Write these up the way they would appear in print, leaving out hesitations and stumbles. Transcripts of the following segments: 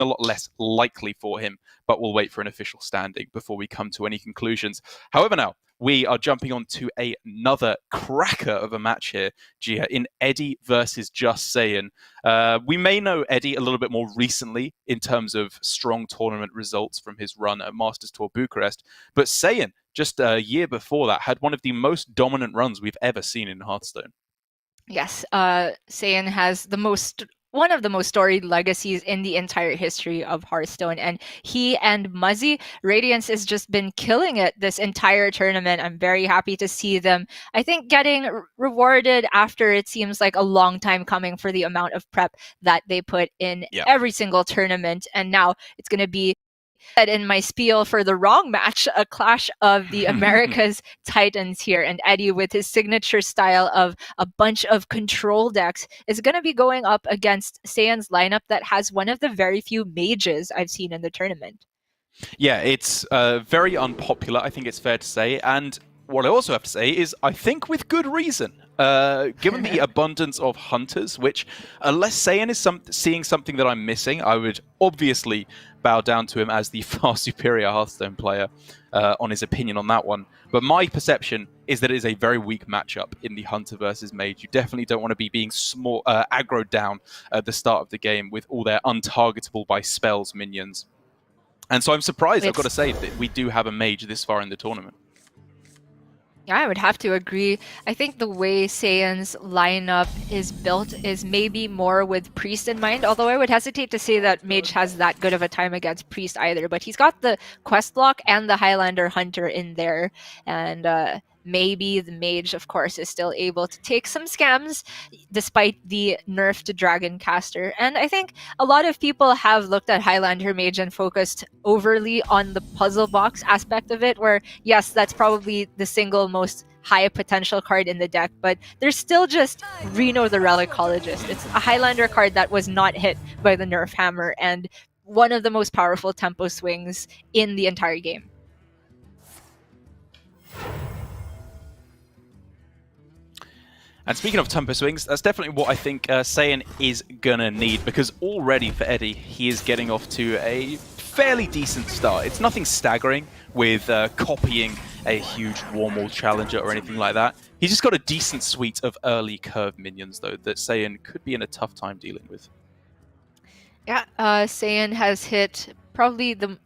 a lot less likely for him, but we'll wait for an official standing before we come to any conclusions. However, now we are jumping on to another cracker of a match here, Gia, in Eddie versus Just Saiyan. We may know Eddie a little bit more recently in terms of strong tournament results from his run at Masters Tour Bucharest, but Saiyan, just a year before that, had one of the most dominant runs we've ever seen in Hearthstone. Yes, Saiyan has one of the most storied legacies in the entire history of Hearthstone, and he and Muzzy Radiance has just been killing it this entire tournament. I'm very happy to see them, I think, getting rewarded after it seems like a long time coming for the amount of prep that they put in every single tournament, and now it's going to be in my spiel for the wrong match, a clash of the America's Titans here. And Eddie, with his signature style of a bunch of control decks, is going to be going up against Saiyan's lineup that has one of the very few mages I've seen in the tournament. Yeah, it's very unpopular, I think it's fair to say. And what I also have to say is, I think with good reason. Given the abundance of hunters, which, unless Saiyan is seeing something that I'm missing, I would obviously bow down to him as the far superior Hearthstone player on his opinion on that one. But my perception is that it is a very weak matchup in the Hunter versus Mage. You definitely don't want to be being aggroed down at the start of the game with all their untargetable by spells minions. And so I'm surprised, I've got to say, that we do have a Mage this far in the tournament. Yeah, I would have to agree. I think the way Saiyan's lineup is built is maybe more with Priest in mind, although I would hesitate to say that Mage has that good of a time against Priest either, but he's got the Quest Block and the Highlander Hunter in there, and maybe the Mage, of course, is still able to take some scams despite the nerf to Dragon Caster. And I think a lot of people have looked at Highlander Mage and focused overly on the puzzle box aspect of it, where, yes, that's probably the single most high potential card in the deck, but there's still just Reno the Relicologist. It's a Highlander card that was not hit by the nerf hammer and one of the most powerful tempo swings in the entire game. And speaking of tempo swings, that's definitely what I think Saiyan is going to need, because already for Eddie, he is getting off to a fairly decent start. It's nothing staggering with copying a huge Warmall challenger or anything like that. He's just got a decent suite of early curve minions, though, that Saiyan could be in a tough time dealing with. Yeah, Saiyan has hit probably the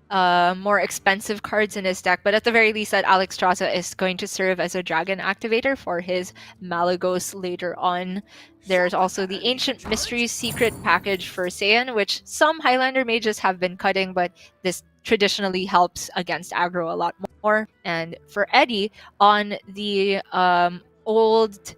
more expensive cards in his deck, but at the very least that Alexstrasza is going to serve as a dragon activator for his Malygos later on. There's also the Ancient Mysteries secret package for Saiyan, which some Highlander mages have been cutting, but this traditionally helps against aggro a lot more. And for Eddie, on the old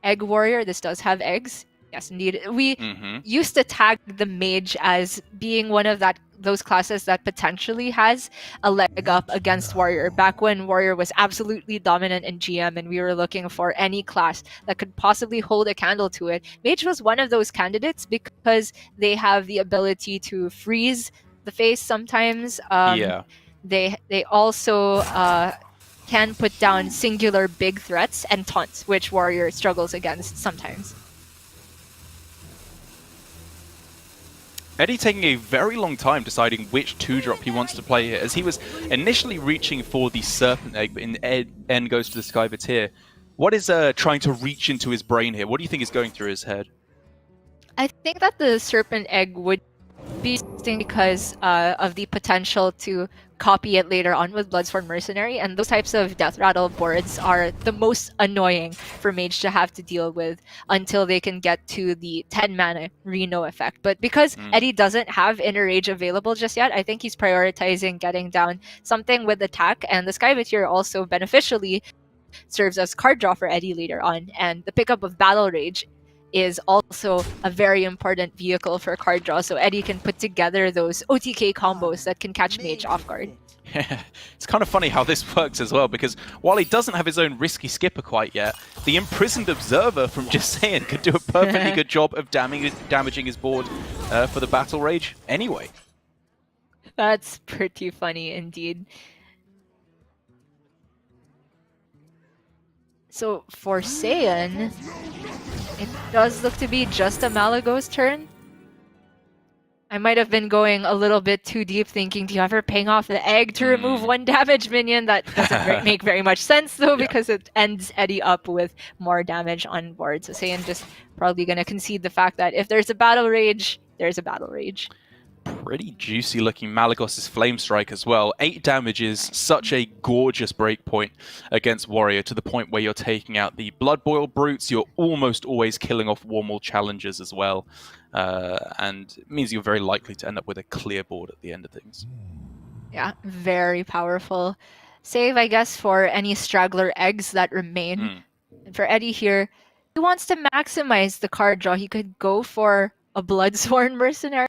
Egg Warrior, this does have eggs. Yes, indeed. We used to tag the Mage as being one of those classes that potentially has a leg up against Warrior, back when Warrior was absolutely dominant in GM and we were looking for any class that could possibly hold a candle to it. Mage was one of those candidates because they have the ability to freeze the face sometimes. They also can put down singular big threats and taunts, which Warrior struggles against sometimes. Eddie taking a very long time deciding which 2-drop he wants to play here, as he was initially reaching for the Serpent Egg, but in end goes to the Skyvateer. What is trying to reach into his brain here? What do you think is going through his head? I think that the Serpent Egg would be interesting because of the potential to copy it later on with Bloodsworn Mercenary, and those types of Death Rattle boards are the most annoying for Mage to have to deal with until they can get to the 10 mana Reno effect. But because Eddie doesn't have Inner Rage available just yet, I think he's prioritizing getting down something with attack, and the Skyvateer also beneficially serves as card draw for Eddie later on, and the pickup of Battle Rage is also a very important vehicle for card draw, so Eddie can put together those OTK combos that can catch Mage off guard. Yeah, it's kind of funny how this works as well, because while he doesn't have his own risky skipper quite yet, the Imprisoned Observer from Just Saiyan could do a perfectly good job of damaging his board for the Battle Rage anyway. That's pretty funny indeed. So for Saiyan, it does look to be just a Malygos turn. I might have been going a little bit too deep, thinking, do you ever ping off the egg to remove one damage minion? That doesn't make very much sense, though, because it ends Eddie up with more damage on board. So Saiyan just probably going to concede the fact that if there's a battle rage, there's a battle rage. Pretty juicy looking Malagos' Flame Strike as well. 8 damage is such a gorgeous breakpoint against Warrior, to the point where you're taking out the Blood Boil Brutes, you're almost always killing off Warmaul Challengers as well. And it means you're very likely to end up with a clear board at the end of things. Yeah, very powerful. Save, I guess, for any straggler eggs that remain. And for Eddie here, he wants to maximize the card draw. He could go for a Bloodsworn Mercenary,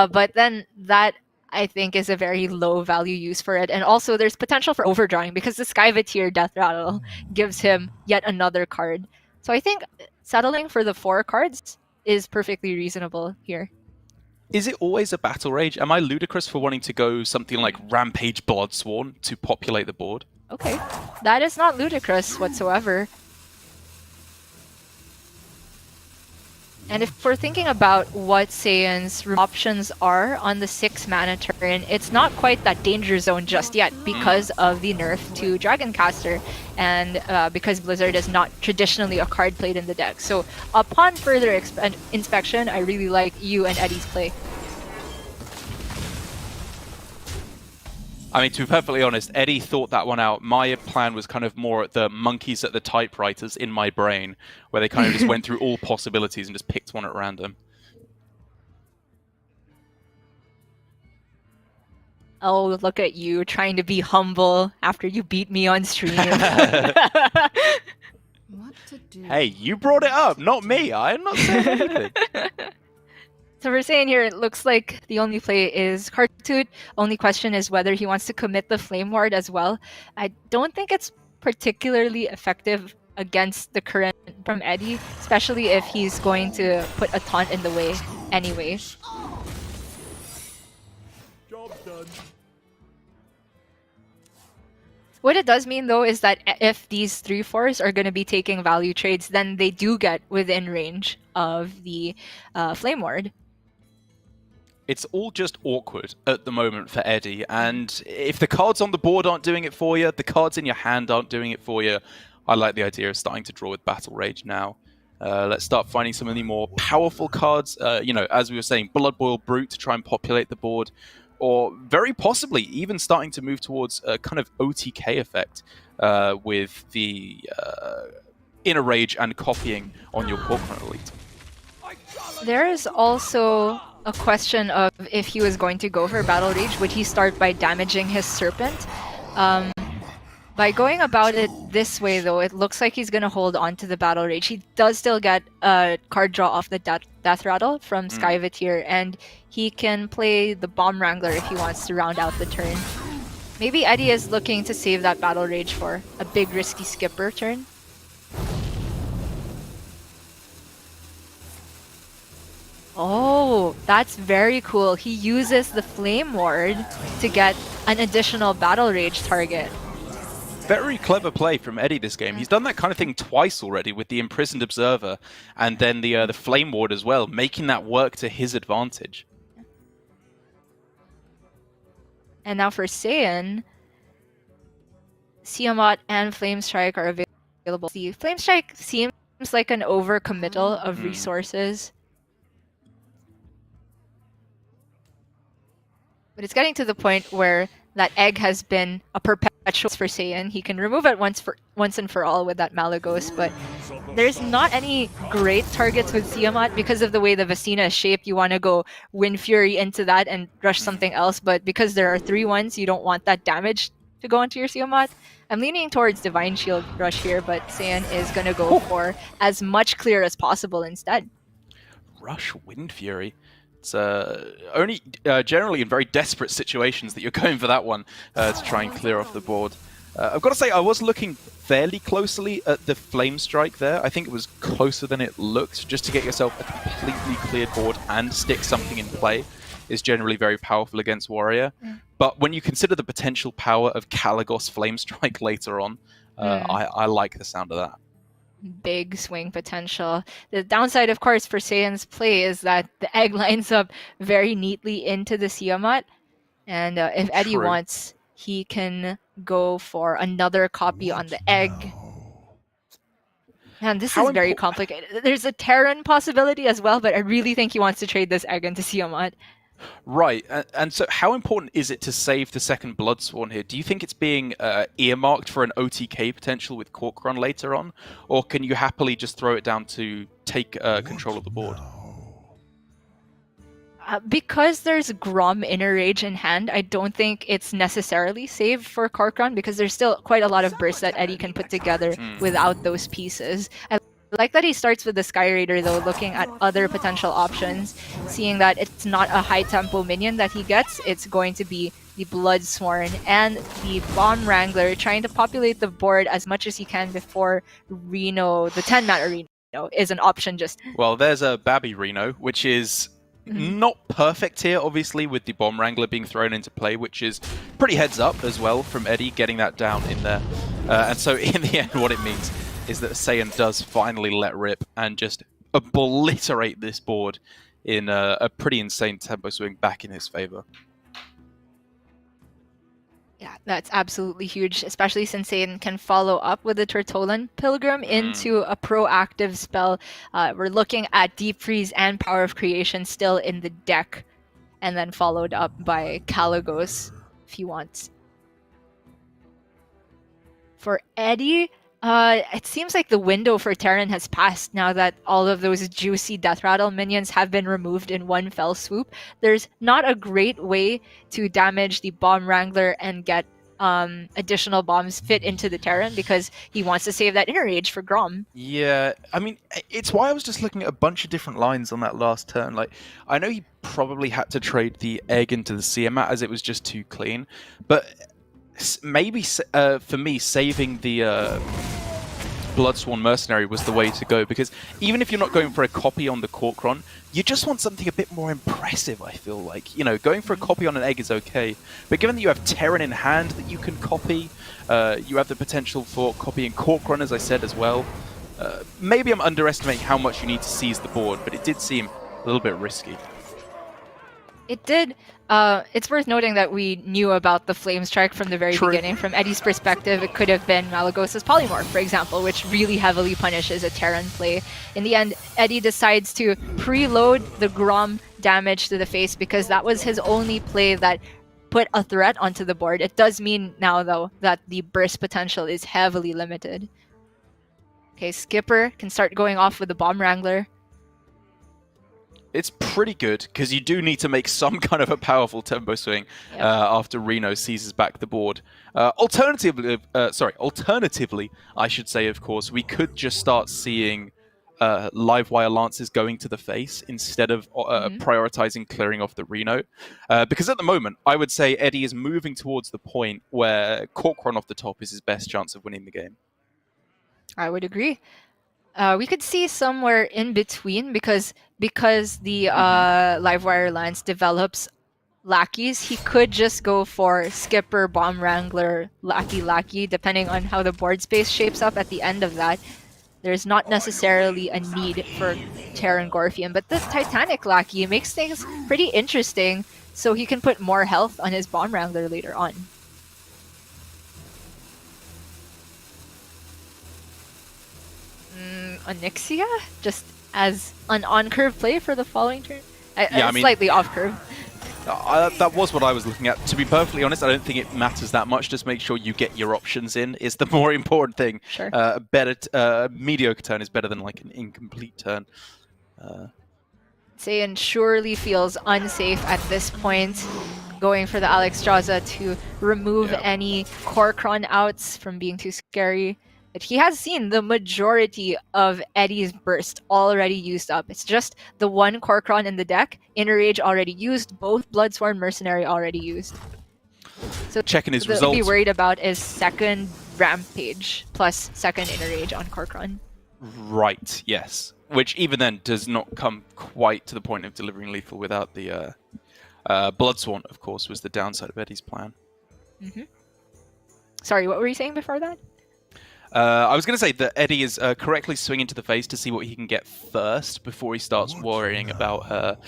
but then that, I think, is a very low value use for it. And also there's potential for overdrawing because the Skyvateer Death Rattle gives him yet another card. So I think settling for the 4 cards is perfectly reasonable here. Is it always a battle rage? Am I ludicrous for wanting to go something like Rampage Bloodsworn to populate the board? Okay, that is not ludicrous whatsoever. And if we're thinking about what Saiyan's options are on the 6 mana turn, it's not quite that danger zone just yet because of the nerf to Dragoncaster and because Blizzard is not traditionally a card played in the deck. So upon further inspection, I really like you and Eddie's play. I mean, to be perfectly honest, Eddie thought that one out. My plan was kind of more at the monkeys at the typewriters in my brain, where they kind of just went through all possibilities and just picked one at random. Oh, look at you trying to be humble after you beat me on stream. What to do? Hey, you brought it up, not me. I'm not saying anything. So we're saying here, it looks like the only play is Cartoot. Only question is whether he wants to commit the Flame Ward as well. I don't think it's particularly effective against the current from Eddie, especially if he's going to put a taunt in the way anyway. Job done. What it does mean, though, is that if these 3/4s are going to be taking value trades, then they do get within range of the Flame Ward. It's all just awkward at the moment for Eddie, and if the cards on the board aren't doing it for you, the cards in your hand aren't doing it for you, I like the idea of starting to draw with Battle Rage now. Let's start finding some of the more powerful cards, you know, as we were saying, Blood Boil Brute to try and populate the board, or very possibly even starting to move towards a kind of OTK effect with the Inner Rage and copying on your Corporate Elite. There is also a question of if he was going to go for Battle Rage, would he start by damaging his Serpent? By going about it this way, though, it looks like he's going to hold on to the Battle Rage. He does still get a card draw off the Death Rattle from Skyvateer, and he can play the Bomb Wrangler if he wants to round out the turn. Maybe Eddie is looking to save that Battle Rage for a big risky skipper turn. Oh, that's very cool. He uses the Flame Ward to get an additional Battle Rage target. Very clever play from Eddie this game. He's done that kind of thing twice already with the Imprisoned Observer and then the Flame Ward as well, making that work to his advantage. And now for Saiyan, Tiamat and Flame Strike are available. The Flame Strike seems like an overcommittal of resources. But it's getting to the point where that egg has been a perpetual for Saiyan. He can remove it once and for all with that Malagos, but there's not any great targets with Tiamat because of the way the Vecina is shaped. You want to go Wind Fury into that and rush something else, but because there are 3/1s, you don't want that damage to go into your Tiamat. I'm leaning towards Divine Shield Rush here, but Saiyan is going to go for as much clear as possible instead. Rush Wind Fury. It's only generally in very desperate situations that you're going for that one to try and clear off the board. I've got to say, I was looking fairly closely at the Flame Strike there. I think it was closer than it looked. Just to get yourself a completely cleared board and stick something in play is generally very powerful against Warrior. But when you consider the potential power of Kalagos Flame Strike later on, I like the sound of that. big swing potential. The downside, of course, for Saiyan's play is that the egg lines up very neatly into the Siamat. And if Eddie True. wants, he can go for another copy on the egg. And this How is very complicated. There's a Terran possibility as well, but I really think he wants to trade this egg into Siamat. Right, and so how important is it to save the second Bloodsworn here? Do you think it's being earmarked for an OTK potential with Corcoran later on? Or can you happily just throw it down to take control of the board? Because there's Grom Inner Rage in hand, I don't think it's necessarily saved for Corcoran because there's still quite a lot of bursts that Eddie can put together without those pieces. I like that he starts with the Sky Raider though, looking at other potential options, seeing that it's not a high tempo minion that he gets, it's going to be the Bloodsworn and the Bomb Wrangler trying to populate the board as much as he can before Reno, the 10-mana Reno, is an option just. Well, there's a Babby Reno, which is not perfect here, obviously, with the Bomb Wrangler being thrown into play, which is pretty heads up as well from Eddie getting that down in there. And so in the end, what it means is that Saiyan does finally let rip and just obliterate this board in a pretty insane tempo swing back in his favor. Yeah, that's absolutely huge, especially since Saiyan can follow up with the Tortolan Pilgrim into a proactive spell. We're looking at Deep Freeze and Power of Creation still in the deck, and then followed up by Caligos if he wants. For Eddie, it seems like the window for Terran has passed now that all of those juicy Death Rattle minions have been removed in one fell swoop. There's not a great way to damage the Bomb Wrangler and get additional bombs fit into the Terran because he wants to save that Inner Rage for Grom. Yeah, I mean, it's why I was just looking at a bunch of different lines on that last turn. Like, I know he probably had to trade the egg into the Siamat as it was just too clean, but maybe for me, saving the Bloodsworn Mercenary was the way to go, because even if you're not going for a copy on the Corcoran, you just want something a bit more impressive, I feel like. You know, going for a copy on an egg is okay, but given that you have Terran in hand that you can copy, you have the potential for copying Corcoran, as I said, as well. Maybe I'm underestimating how much you need to seize the board, but it did seem a little bit risky. It did. It's worth noting that we knew about the Flame Strike from the very beginning. From Eddie's perspective, it could have been Malagos's Polymorph, for example, which really heavily punishes a Terran play. In the end, Eddie decides to preload the Grom damage to the face because that was his only play that put a threat onto the board. It does mean now, though, that the burst potential is heavily limited. Okay, Skipper can start going off with the Bomb Wrangler. It's pretty good, because you do need to make some kind of a powerful tempo swing after Reno seizes back the board. Alternatively, I should say, of course, we could just start seeing live wire lances going to the face instead of prioritizing clearing off the Reno. Because at the moment, I would say Eddie is moving towards the point where Corcoran off the top is his best chance of winning the game. I would agree. We could see somewhere in between because the Livewire Lance develops lackeys, he could just go for Skipper, Bomb Wrangler, Lackey, depending on how the board space shapes up at the end of that. There's not necessarily a need for Terran Gorfian, but the Titanic Lackey makes things pretty interesting, so he can put more health on his Bomb Wrangler later on. Onyxia, just as an on-curve play for the following turn. I mean, slightly off-curve. That was what I was looking at. To be perfectly honest, I don't think it matters that much. Just make sure you get your options in is the more important thing. Sure. A mediocre turn is better than like an incomplete turn. Saiyan surely feels unsafe at this point, going for the Alexstrasza to remove any Corcoran outs from being too scary. But he has seen the majority of Eddie's burst already used up. It's just the one Corcoran in the deck, Inner Rage already used, both Bloodsworn Mercenary already used. So checking his results. What to be worried about is second Rampage plus second Inner Rage on Corcoran. Right, yes. Which even then does not come quite to the point of delivering lethal without the Bloodsworn, of course, was the downside of Eddie's plan. Sorry, what were you saying before that? I was going to say that Eddie is correctly swinging to the face to see what he can get first before he starts worrying about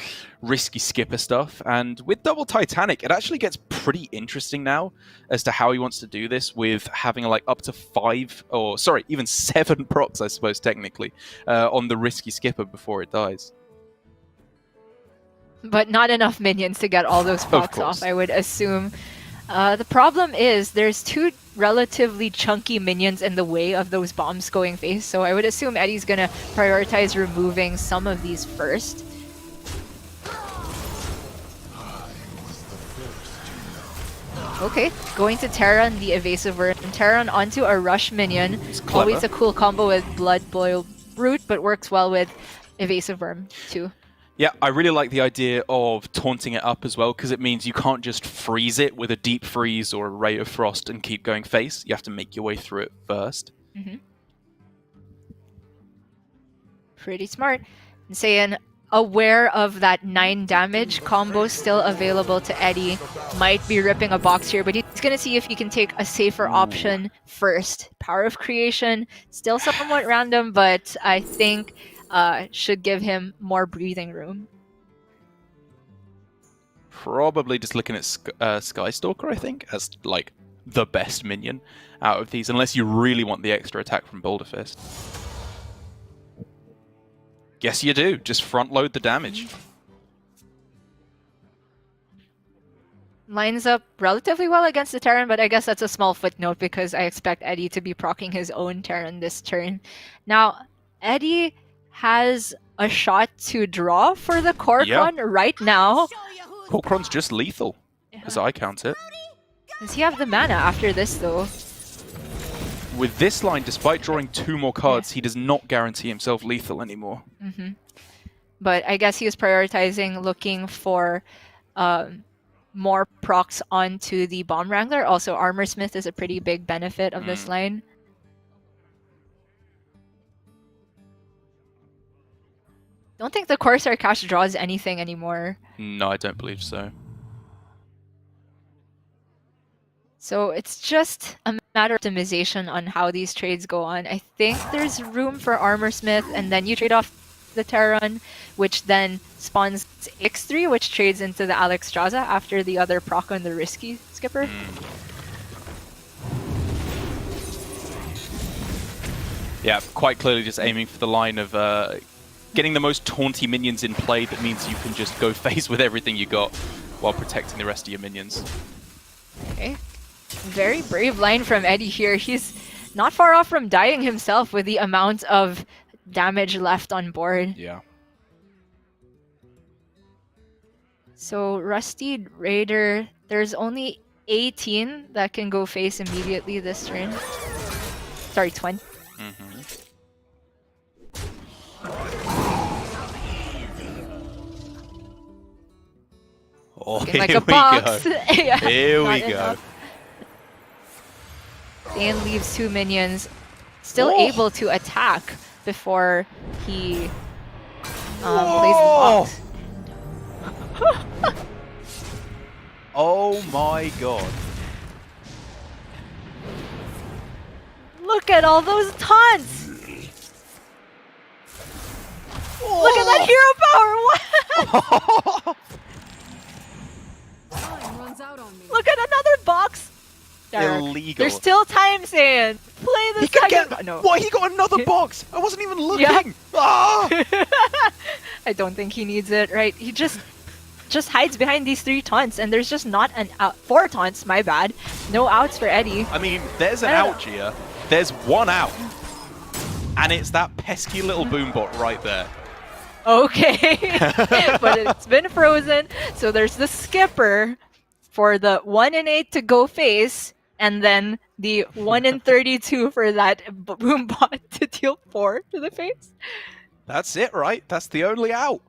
risky skipper stuff. And with Double Titanic, it actually gets pretty interesting now as to how he wants to do this, with having like up to 5, or sorry, even 7 procs, I suppose, technically, on the risky skipper before it dies. But not enough minions to get all those procs off, I would assume. The problem is there's 2 relatively chunky minions in the way of those bombs going face, so I would assume Eddie's gonna prioritize removing some of these first. Okay, going to Terran, the evasive worm. Terran onto a rush minion. Always a cool combo with Blood Boil Brute, but works well with evasive worm too. Yeah, I really like the idea of taunting it up as well, because it means you can't just freeze it with a deep freeze or a ray of frost and keep going face. You have to make your way through it first. Pretty smart. And Saiyan, aware of that 9 damage combo still available to Eddie, might be ripping a box here, but he's going to see if he can take a safer option first. Power of Creation, still somewhat random, but I think should give him more breathing room. Probably just looking at Skystalker, I think, as like the best minion out of these, unless you really want the extra attack from Boulder Fist. Yes, you do. Just front load the damage. Lines up relatively well against the Terran, but I guess that's a small footnote because I expect Eddie to be proccing his own Terran this turn. Now, Eddie has a shot to draw for the Kor'kron right now. Kor'kron's just lethal, as I count it. Does he have the mana after this, though? With this line, despite drawing 2 more cards, he does not guarantee himself lethal anymore. But I guess he was prioritizing looking for more procs onto the Bomb Wrangler. Also, Armor Smith is a pretty big benefit of this line. Don't think the Corsair Cash draws anything anymore. No, I don't believe so. So it's just a matter of optimization on how these trades go on. I think there's room for Armor Smith, and then you trade off the Terran, which then spawns X3, which trades into the Alexstrasza after the other proc on the risky skipper. Yeah, quite clearly just aiming for the line of getting the most taunty minions in play. That means you can just go face with everything you got while protecting the rest of your minions. Okay. Very brave line from Eddie here. He's not far off from dying himself with the amount of damage left on board. Yeah. So Rusty Raider, there's only 18 that can go face immediately this turn. Sorry, 20. Oh, Looking here like a we box. go. Yeah, Here we not go. enough. Dan leaves 2 minions, still able to attack before he plays the box. Oh my god. Look at all those taunts! Look at that hero power! What? Time runs out on me. Look at another box! Derek, Illegal. there's still time, Saiyan! Play the He could second... get... No. What? He got another box! I wasn't even looking! Yeah. Ah! I don't think he needs it, right? He just hides behind these 3 taunts, and there's just not an out. 4 taunts, my bad. No outs for Eddie. I mean, there's an out, Gia. There's one out. And it's that pesky little boombot right there. Okay. But it's been frozen, so there's the skipper for the 1 in 8 to go face, and then the 1 in 32 for that boombot to deal 4 to the face. That's it, right? That's the only out.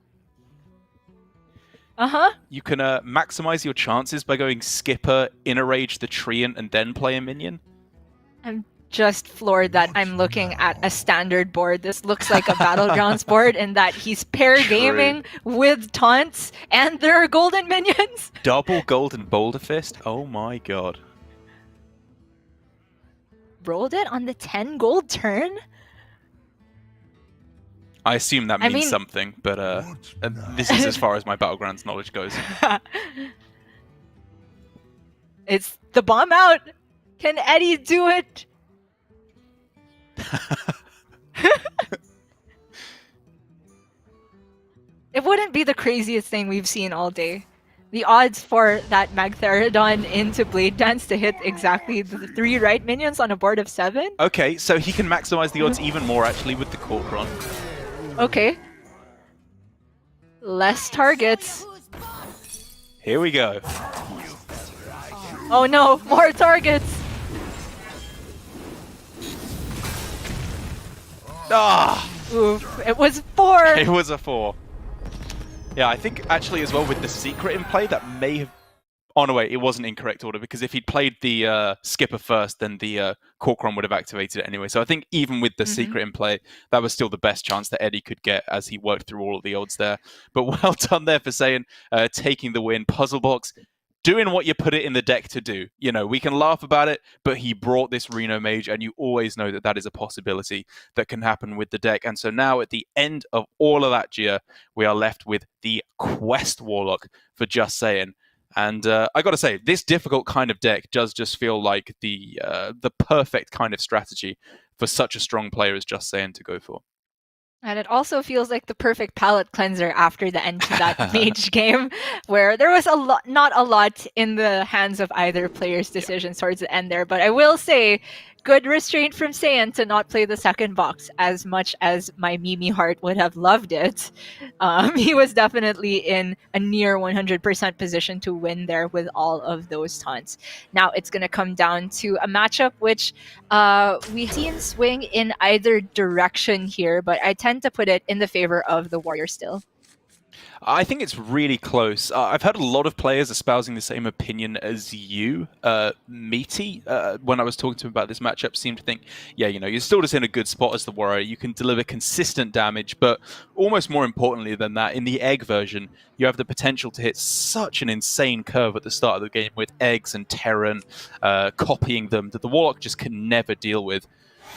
You can maximize your chances by going skipper, inner rage the treant, and then play a minion. I'm just floored that I'm looking at a standard board. This looks like a Battlegrounds board in that he's pair gaming with taunts, and there are golden minions. Double golden boulder fist? Oh my god. rolled it on the 10 gold turn? I assume that I means mean- something, but this is as far as my Battlegrounds knowledge goes. It's the bomb out! Can Eddie do it? It wouldn't be the craziest thing we've seen all day. The odds for that Magtheridon into Blade Dance to hit exactly the 3 right minions on a board of 7? Okay, so he can maximize the odds even more actually with the Corcoran. Okay. Less targets. Here we go. Oh no, more targets! Ah! Oof, it was 4! It was a 4. Yeah, I think actually as well with the secret in play, that may have... Oh no, wait, it wasn't in correct order, because if he'd played the skipper first, then the Corcoran would have activated it anyway. So I think even with the secret in play, that was still the best chance that Eddie could get as he worked through all of the odds there. But well done there for Saiyan, taking the win. Puzzle Box, doing what you put it in the deck to do. You know, we can laugh about it, but he brought this Reno Mage, and you always know that that is a possibility that can happen with the deck. And so now at the end of all of that, Gia, we are left with the Quest Warlock for Just Saiyan. And I got to say, this difficult kind of deck does just feel like the perfect kind of strategy for such a strong player as Just Saiyan to go for. And it also feels like the perfect palate cleanser after the end to that mage game, where there was not a lot in the hands of either player's decisions towards the end there. But I will say, good restraint from Saiyan to not play the second box as much as my Mimi heart would have loved it. He was definitely in a near 100% position to win there with all of those taunts. Now it's going to come down to a matchup which we've seen swing in either direction here, but I tend to put it in the favor of the Warrior still. I think it's really close. I've heard a lot of players espousing the same opinion as you. Meaty, when I was talking to him about this matchup, seemed to think, yeah, you know, you're still just in a good spot as the Warrior. You can deliver consistent damage, but almost more importantly than that, in the Egg version, you have the potential to hit such an insane curve at the start of the game with Eggs and Terran, copying them, that the Warlock just can never deal with.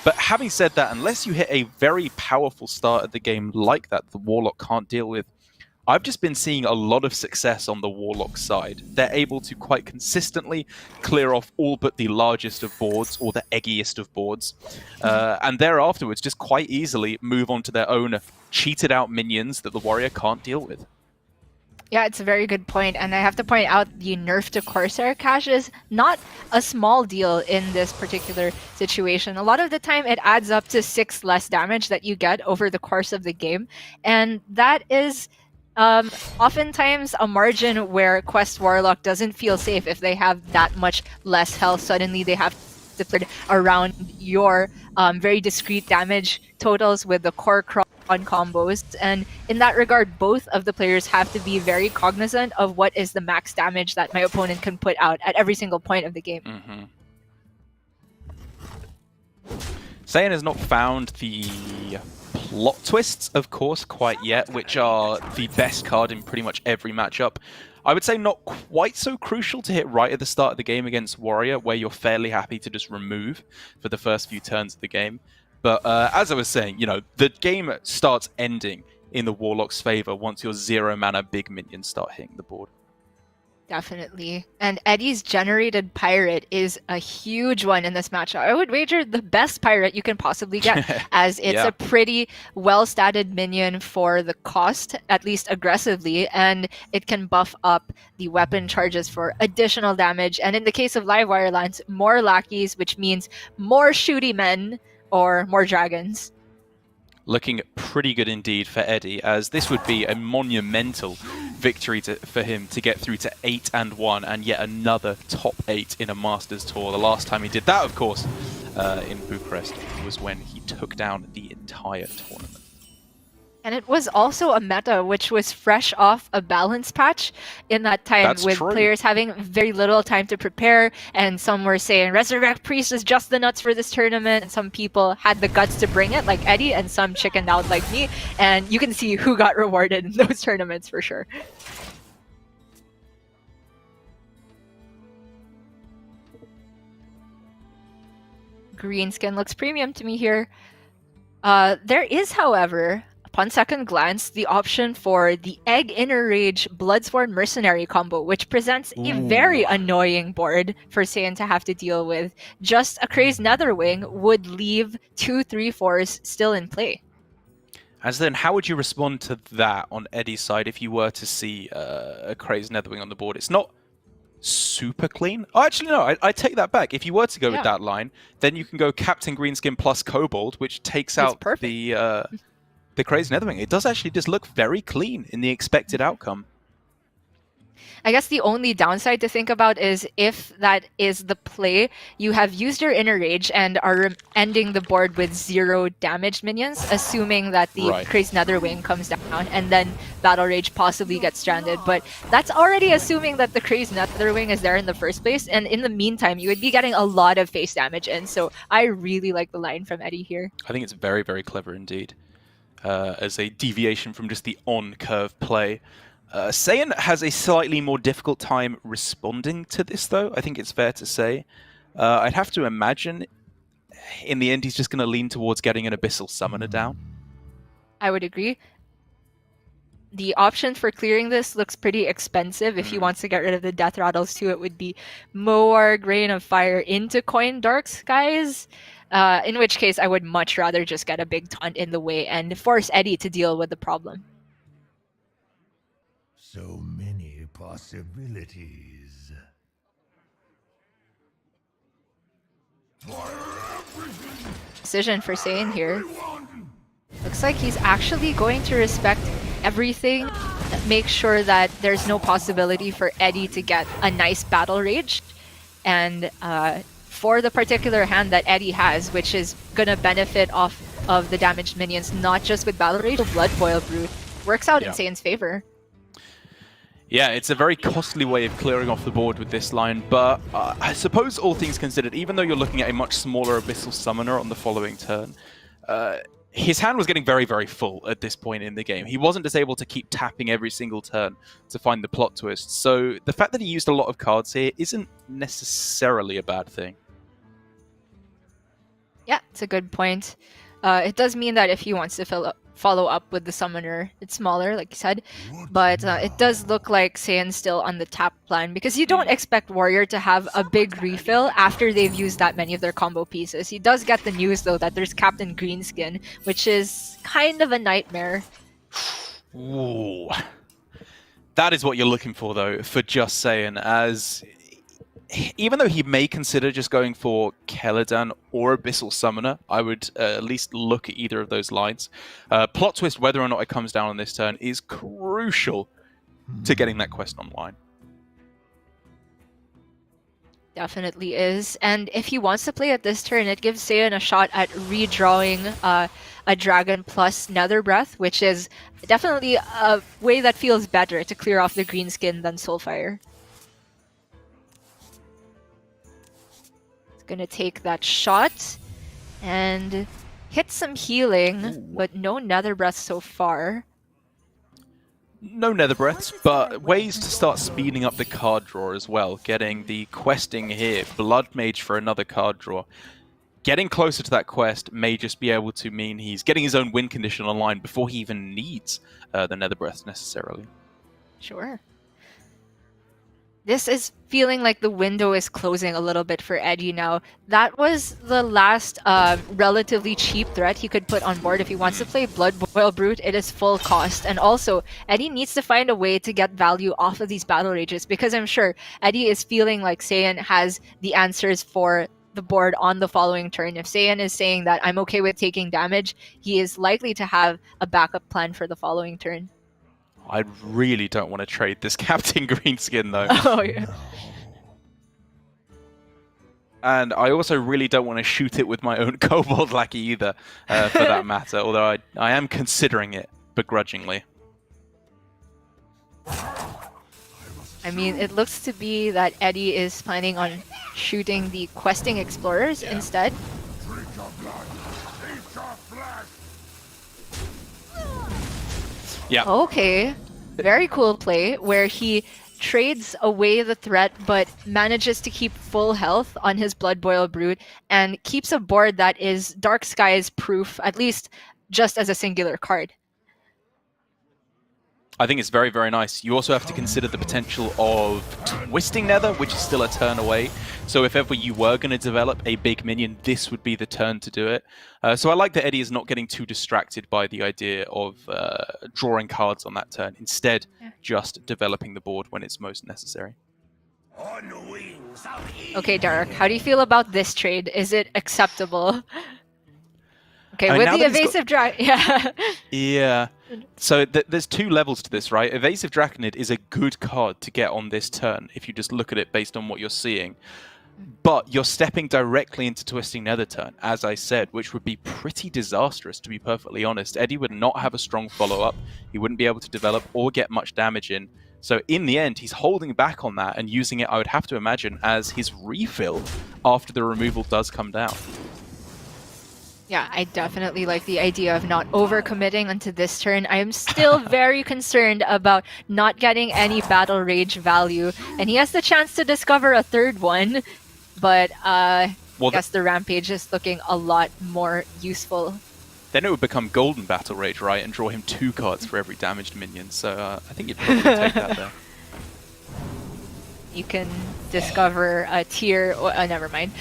But having said that, unless you hit a very powerful start at the game like that, the Warlock can't deal with, I've just been seeing a lot of success on the Warlock side. They're able to quite consistently clear off all but the largest of boards, or the eggiest of boards, and thereafterwards just quite easily move on to their own cheated out minions that the Warrior can't deal with. Yeah, it's a very good point, and I have to point out the nerf to Corsair cache is not a small deal in this particular situation. A lot of the time it adds up to 6 less damage that you get over the course of the game, and that is oftentimes a margin where Quest Warlock doesn't feel safe if they have that much less health. Suddenly they have to put around your very discrete damage totals with the core on combos, and in that regard both of the players have to be very cognizant of what is the max damage that my opponent can put out at every single point of the game. Saiyan has not found the plot twists, of course, quite yet, which are the best card in pretty much every matchup. I would say not quite so crucial to hit right at the start of the game against Warrior, where you're fairly happy to just remove for the first few turns of the game. But as I was saying, you know, the game starts ending in the Warlock's favor once your 0 mana big minions start hitting the board. Definitely. And Eddie's generated pirate is a huge one in this matchup. I would wager the best pirate you can possibly get, as it's a pretty well-statted minion for the cost, at least aggressively, and it can buff up the weapon charges for additional damage. And in the case of Livewire lands, more lackeys, which means more shooty men or more dragons. Looking pretty good indeed for Eddie, as this would be a monumental victory for him to get through to 8-1 and yet another top 8 in a Masters Tour. The last time he did that, of course, in Bucharest, was when he took down the entire tournament. And it was also a meta which was fresh off a balance patch in that time. That's with true. Players having very little time to prepare, and some were saying Resurrect Priest is just the nuts for this tournament, and some people had the guts to bring it like Eddie, and some chickened out like me, and you can see who got rewarded in those tournaments for sure. Greenskin looks premium to me here. There is, however, upon second glance, the option for the Egg Inner Rage Bloodsworn Mercenary combo, which presents a very annoying board for Saiyan to have to deal with. Just a Crazed Netherwing would leave 2/3/4s still in play. As then, how would you respond to that on Eddie's side if you were to see a Crazed Netherwing on the board? It's not super clean. Oh, actually, no, I take that back. If you were to go with that line, then you can go Captain Greenskin plus Kobold, which takes out the Crazed Netherwing. It does actually just look very clean in the expected outcome. I guess the only downside to think about is if that is the play, you have used your Inner Rage and are ending the board with 0 damaged minions, assuming that the Crazed Netherwing comes down, and then Battle Rage possibly gets stranded. But that's already assuming that the Crazed Netherwing is there in the first place, and in the meantime, you would be getting a lot of face damage in. So I really like the line from Eddie here. I think it's very, very clever indeed, as a deviation from just the on-curve play. Saiyan has a slightly more difficult time responding to this, though. I think it's fair to say. I'd have to imagine, in the end, he's just going to lean towards getting an Abyssal Summoner down. I would agree. The option for clearing this looks pretty expensive. If he wants to get rid of the Death Rattles too, it would be more Grain of Fire into Coin Dark Skies. In which case, I would much rather just get a big taunt in the way and force Eddie to deal with the problem. So many possibilities. Decision for Saiyan here. Looks like he's actually going to respect everything, make sure that there's no possibility for Eddie to get a nice Battle Rage. And for the particular hand that Eddie has, which is going to benefit off of the damaged minions, not just with Battle Rage, Blood Boil Brute, works out in Saiyan's favor. Yeah, it's a very costly way of clearing off the board with this line, but I suppose all things considered, even though you're looking at a much smaller Abyssal Summoner on the following turn, his hand was getting very, very full at this point in the game. He wasn't just able to keep tapping every single turn to find the plot twist, so the fact that he used a lot of cards here isn't necessarily a bad thing. Yeah, it's a good point. It does mean that if he wants to follow up with the Summoner, it's smaller, like you said, but it does look like Saiyan's still on the tap plan, because you don't expect Warrior to have a big refill after they've used that many of their combo pieces. He does get the news, though, that there's Captain Greenskin, which is kind of a nightmare. Ooh. That is what you're looking for, though, for Just Saiyan, as even though he may consider just going for Keladan or Abyssal Summoner, I would at least look at either of those lines. Plot twist, whether or not it comes down on this turn, is crucial to getting that quest online. Definitely is. And if he wants to play it this turn, it gives Saiyan a shot at redrawing a Dragon plus Nether Breath, which is definitely a way that feels better to clear off the Greenskin than Soulfire. Gonna take that shot and hit some healing, but no Nether Breath so far. No Nether Breaths, but ways to start speeding up the card draw as well. Getting the questing here, Blood Mage for another card draw. Getting closer to that quest may just be able to mean he's getting his own win condition online before he even needs the Nether Breaths necessarily. Sure. This is feeling like the window is closing a little bit for Eddie now. That was the last relatively cheap threat he could put on board. If he wants to play Blood Boil Brute, it is full cost. And also, Eddie needs to find a way to get value off of these Battle Rages, because I'm sure Eddie is feeling like Saiyan has the answers for the board on the following turn. If Saiyan is saying that I'm okay with taking damage, he is likely to have a backup plan for the following turn. I really don't want to trade this Captain Greenskin, though. Oh, yeah. And I also really don't want to shoot it with my own Kobold Lackey either, for that matter, although I am considering it begrudgingly. I mean, it looks to be that Eddie is planning on shooting the Questing Explorers instead. Yeah. Okay. Very cool play where he trades away the threat, but manages to keep full health on his Blood Boil Brood and keeps a board that is Dark Skies proof, at least just as a singular card. I think it's very, very nice. You also have to consider the potential of Twisting Nether, which is still a turn away. So if ever you were going to develop a big minion, this would be the turn to do it. So I like that Eddie is not getting too distracted by the idea of drawing cards on that turn. Instead, just developing the board when it's most necessary. Okay, Derek, how do you feel about this trade? Is it acceptable? Okay, I mean, with now the that he's evasive dragon, yeah. Yeah. So there's two levels to this, right? Evasive Draconid is a good card to get on this turn if you just look at it based on what you're seeing. But you're stepping directly into Twisting Nether turn, as I said, which would be pretty disastrous, to be perfectly honest. Eddie would not have a strong follow-up. He wouldn't be able to develop or get much damage in. So in the end, he's holding back on that and using it, I would have to imagine, as his refill after the removal does come down. Yeah, I definitely like the idea of not overcommitting onto this turn. I am still very concerned about not getting any Battle Rage value, and he has the chance to discover a third one, but I guess the Rampage is looking a lot more useful. Then it would become Golden Battle Rage, right, and draw him 2 cards for every damaged minion, so I think you'd probably take that there. You can discover a tier... never mind.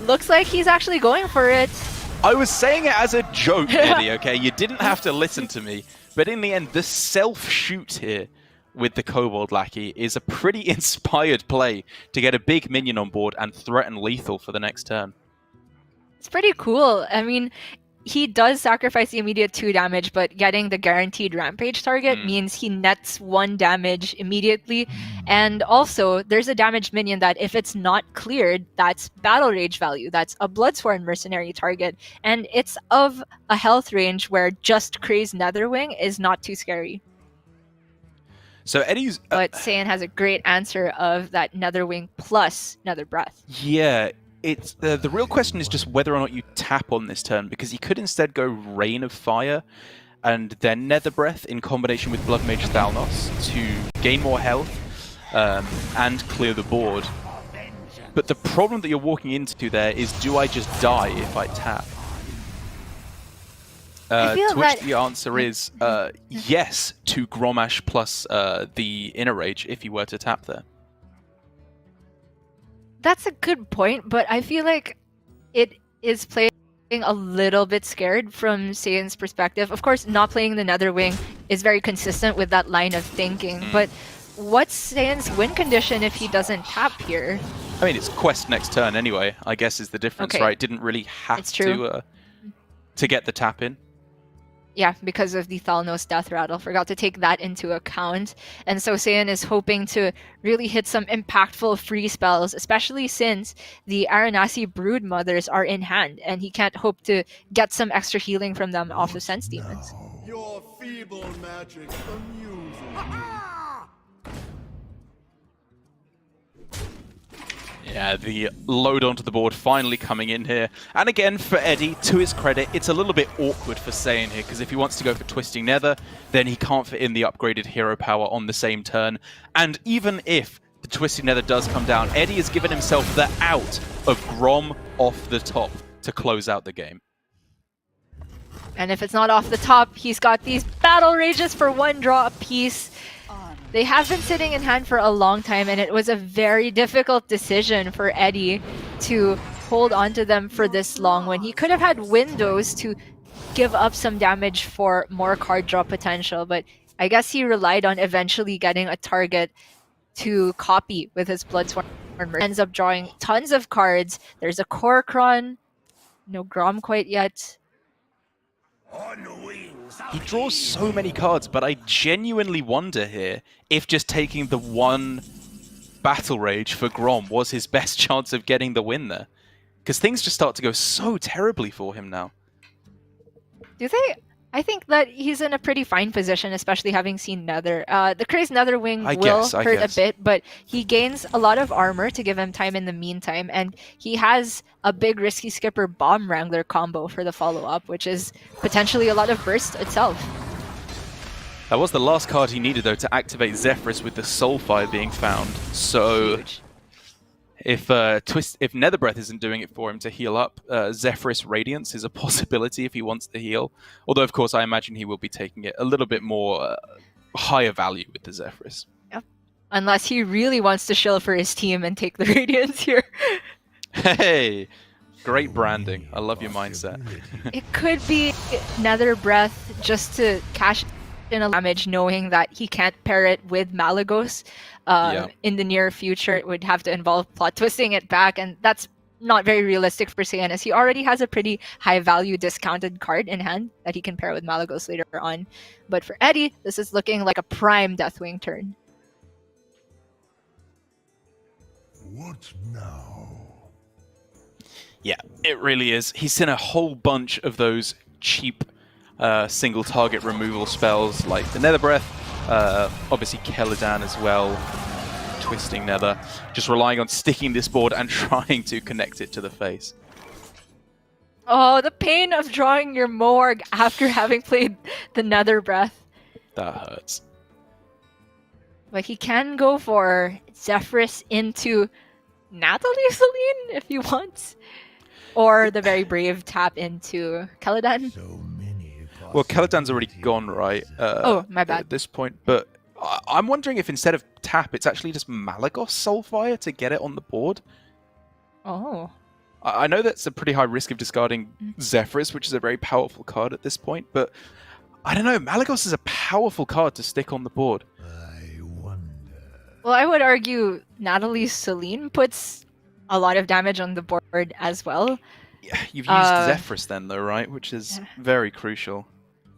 Looks like he's actually going for it. I was saying it as a joke, Eddie, okay? You didn't have to listen to me. But in the end, the self-shoot here with the Kobold Lackey is a pretty inspired play to get a big minion on board and threaten lethal for the next turn. It's pretty cool. I mean, he does sacrifice the immediate 2 damage, but getting the guaranteed Rampage target means he nets 1 damage immediately. And also, there's a damaged minion that if it's not cleared, that's Battle Rage value. That's a Bloodsworn Mercenary target. And it's of a health range where just Crazed Netherwing is not too scary. So Eddie's... But Saiyan has a great answer of that Netherwing plus Nether Breath. Yeah, it's the real question is just whether or not you tap on this turn, because you could instead go Rain of Fire and then Nether Breath in combination with Blood Mage Thalnos to gain more health and clear the board. But the problem that you're walking into there is, do I just die if I tap? To which the answer is yes to Gromash plus the Inner Rage if you were to tap there. That's a good point, but I feel like it is playing a little bit scared from Saiyan's perspective. Of course, not playing the Netherwing is very consistent with that line of thinking, but what's Saiyan's win condition if he doesn't tap here? I mean, it's quest next turn anyway, I guess is the difference, right? Didn't really have to get the tap in. Yeah, because of the Thalnos Death Rattle. Forgot to take that into account. And so Saiyan is hoping to really hit some impactful free spells, especially since the Aranasi Brood Mothers are in hand, and he can't hope to get some extra healing from them off of Sense Demons. Your feeble magic amuses me. Yeah, the load onto the board finally coming in here. And again, for Eddie, to his credit, it's a little bit awkward for Saiyan here, because if he wants to go for Twisting Nether, then he can't fit in the upgraded hero power on the same turn. And even if the Twisting Nether does come down, Eddie has given himself the out of Grom off the top to close out the game. And if it's not off the top, he's got these Battle Rages for 1 draw apiece. They have been sitting in hand for a long time, and it was a very difficult decision for Eddie to hold on to them for this long when he could have had windows to give up some damage for more card draw potential. But I guess he relied on eventually getting a target to copy with his Bloodsworn. Ends up drawing tons of cards. There's a Korkron. No Grom quite yet. He draws so many cards, but I genuinely wonder here if just taking the 1 Battle Rage for Grom was his best chance of getting the win there. Because things just start to go so terribly for him now. Do they? I think that he's in a pretty fine position, especially having seen Nether. The Crazed Netherwing will hurt a bit, but he gains a lot of armor to give him time in the meantime, and he has a big Risky Skipper Bomb Wrangler combo for the follow-up, which is potentially a lot of burst itself. That was the last card he needed, though, to activate Zephyrus with the Soulfire being found. So Huge. if Nether Breath isn't doing it for him to heal up, Zephyrus Radiance is a possibility if he wants to heal. Although, of course, I imagine he will be taking it a little bit more higher value with the Zephyrus. Yep. Unless he really wants to shill for his team and take the Radiance here. Hey! Great branding. I love your mindset. It could be Nether Breath just to cash in a damage, knowing that he can't pair it with Malagos. In the near future, it would have to involve plot twisting it back, and that's not very realistic for Saiyan, as he already has a pretty high value discounted card in hand that he can pair with Malagos later on. But for Eddie, this is looking like a prime Deathwing turn. What now? Yeah, it really is. He's seen a whole bunch of those cheap single target removal spells like the Nether Breath, obviously Keladan as well, Twisting Nether, just relying on sticking this board and trying to connect it to the face. Oh, the pain of drawing your Morg after having played the Nether Breath. That hurts. But he can go for Zephyrus into Natalie Celine if he wants. Or the very brave tap into Keladan. So many Well, Keladan's already gone, right? Oh, my bad. At this point, but I'm wondering if instead of tap, it's actually just Malagos Soulfire to get it on the board. Oh. I know that's a pretty high risk of discarding Zephyrus, which is a very powerful card at this point, but I don't know. Malagos is a powerful card to stick on the board. I wonder. Well, I would argue Natalie Celine puts a lot of damage on the board as well. Yeah, you've used Zephyrus then, though, right? Which is very crucial.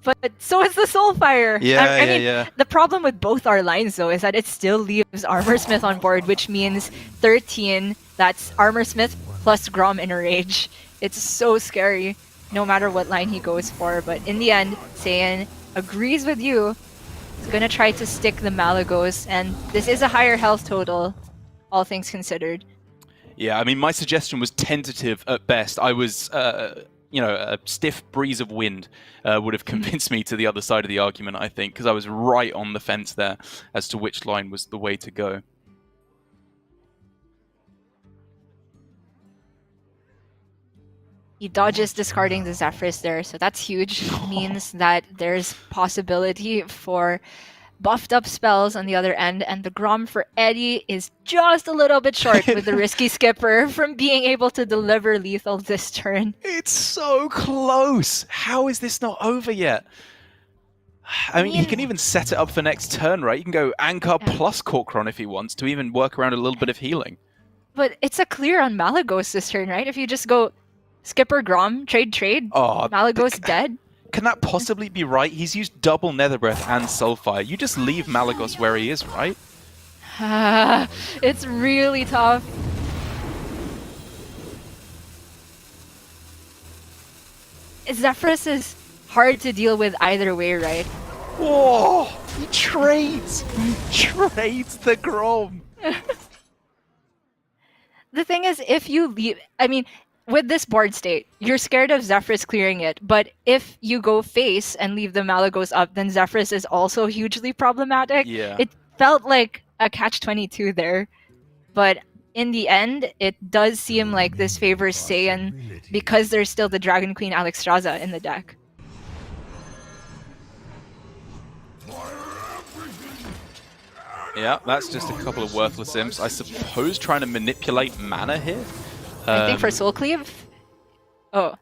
But so is the Soulfire. Yeah, I mean, yeah. the problem with both our lines, though, is that it still leaves Armorsmith on board, which means 13. That's Armorsmith plus Grom in a rage. It's so scary, no matter what line he goes for. But in the end, Saiyan agrees with you. He's gonna try to stick the Malagos, and this is a higher health total, all things considered. Yeah, I mean, my suggestion was tentative at best. I was, a stiff breeze of wind would have convinced me to the other side of the argument, I think, because I was right on the fence there as to which line was the way to go. He dodges discarding the Zephyrus there, so that's huge. Means that there's possibility for buffed up spells on the other end, and the Grom for Eddie is just a little bit short with the risky skipper from being able to deliver lethal this turn. It's so close! How is this not over yet? I mean, he can even set it up for next turn, right? You can go Anchor plus Corkron if he wants to even work around a little bit of healing. But it's a clear on Malagos this turn, right? If you just go Skipper Grom, trade, Oh, Malagos dead. Can that possibly be right? He's used double Nether Breath and Soulfire. You just leave Malagos where he is, right? It's really tough. Zephyrus is hard to deal with either way, right? Whoa! He trades! He trades the Grom! The thing is, if you leave... I mean, with this board state, you're scared of Zephyrus clearing it, but if you go face and leave the Malagos up, then Zephyrus is also hugely problematic. Yeah. It felt like a catch-22 there, but in the end, it does seem like this favors Saiyan because there's still the Dragon Queen Alexstrasza in the deck. Yeah, that's just a couple of worthless imps. I suppose trying to manipulate mana here? I think for Soul Cleave? Oh.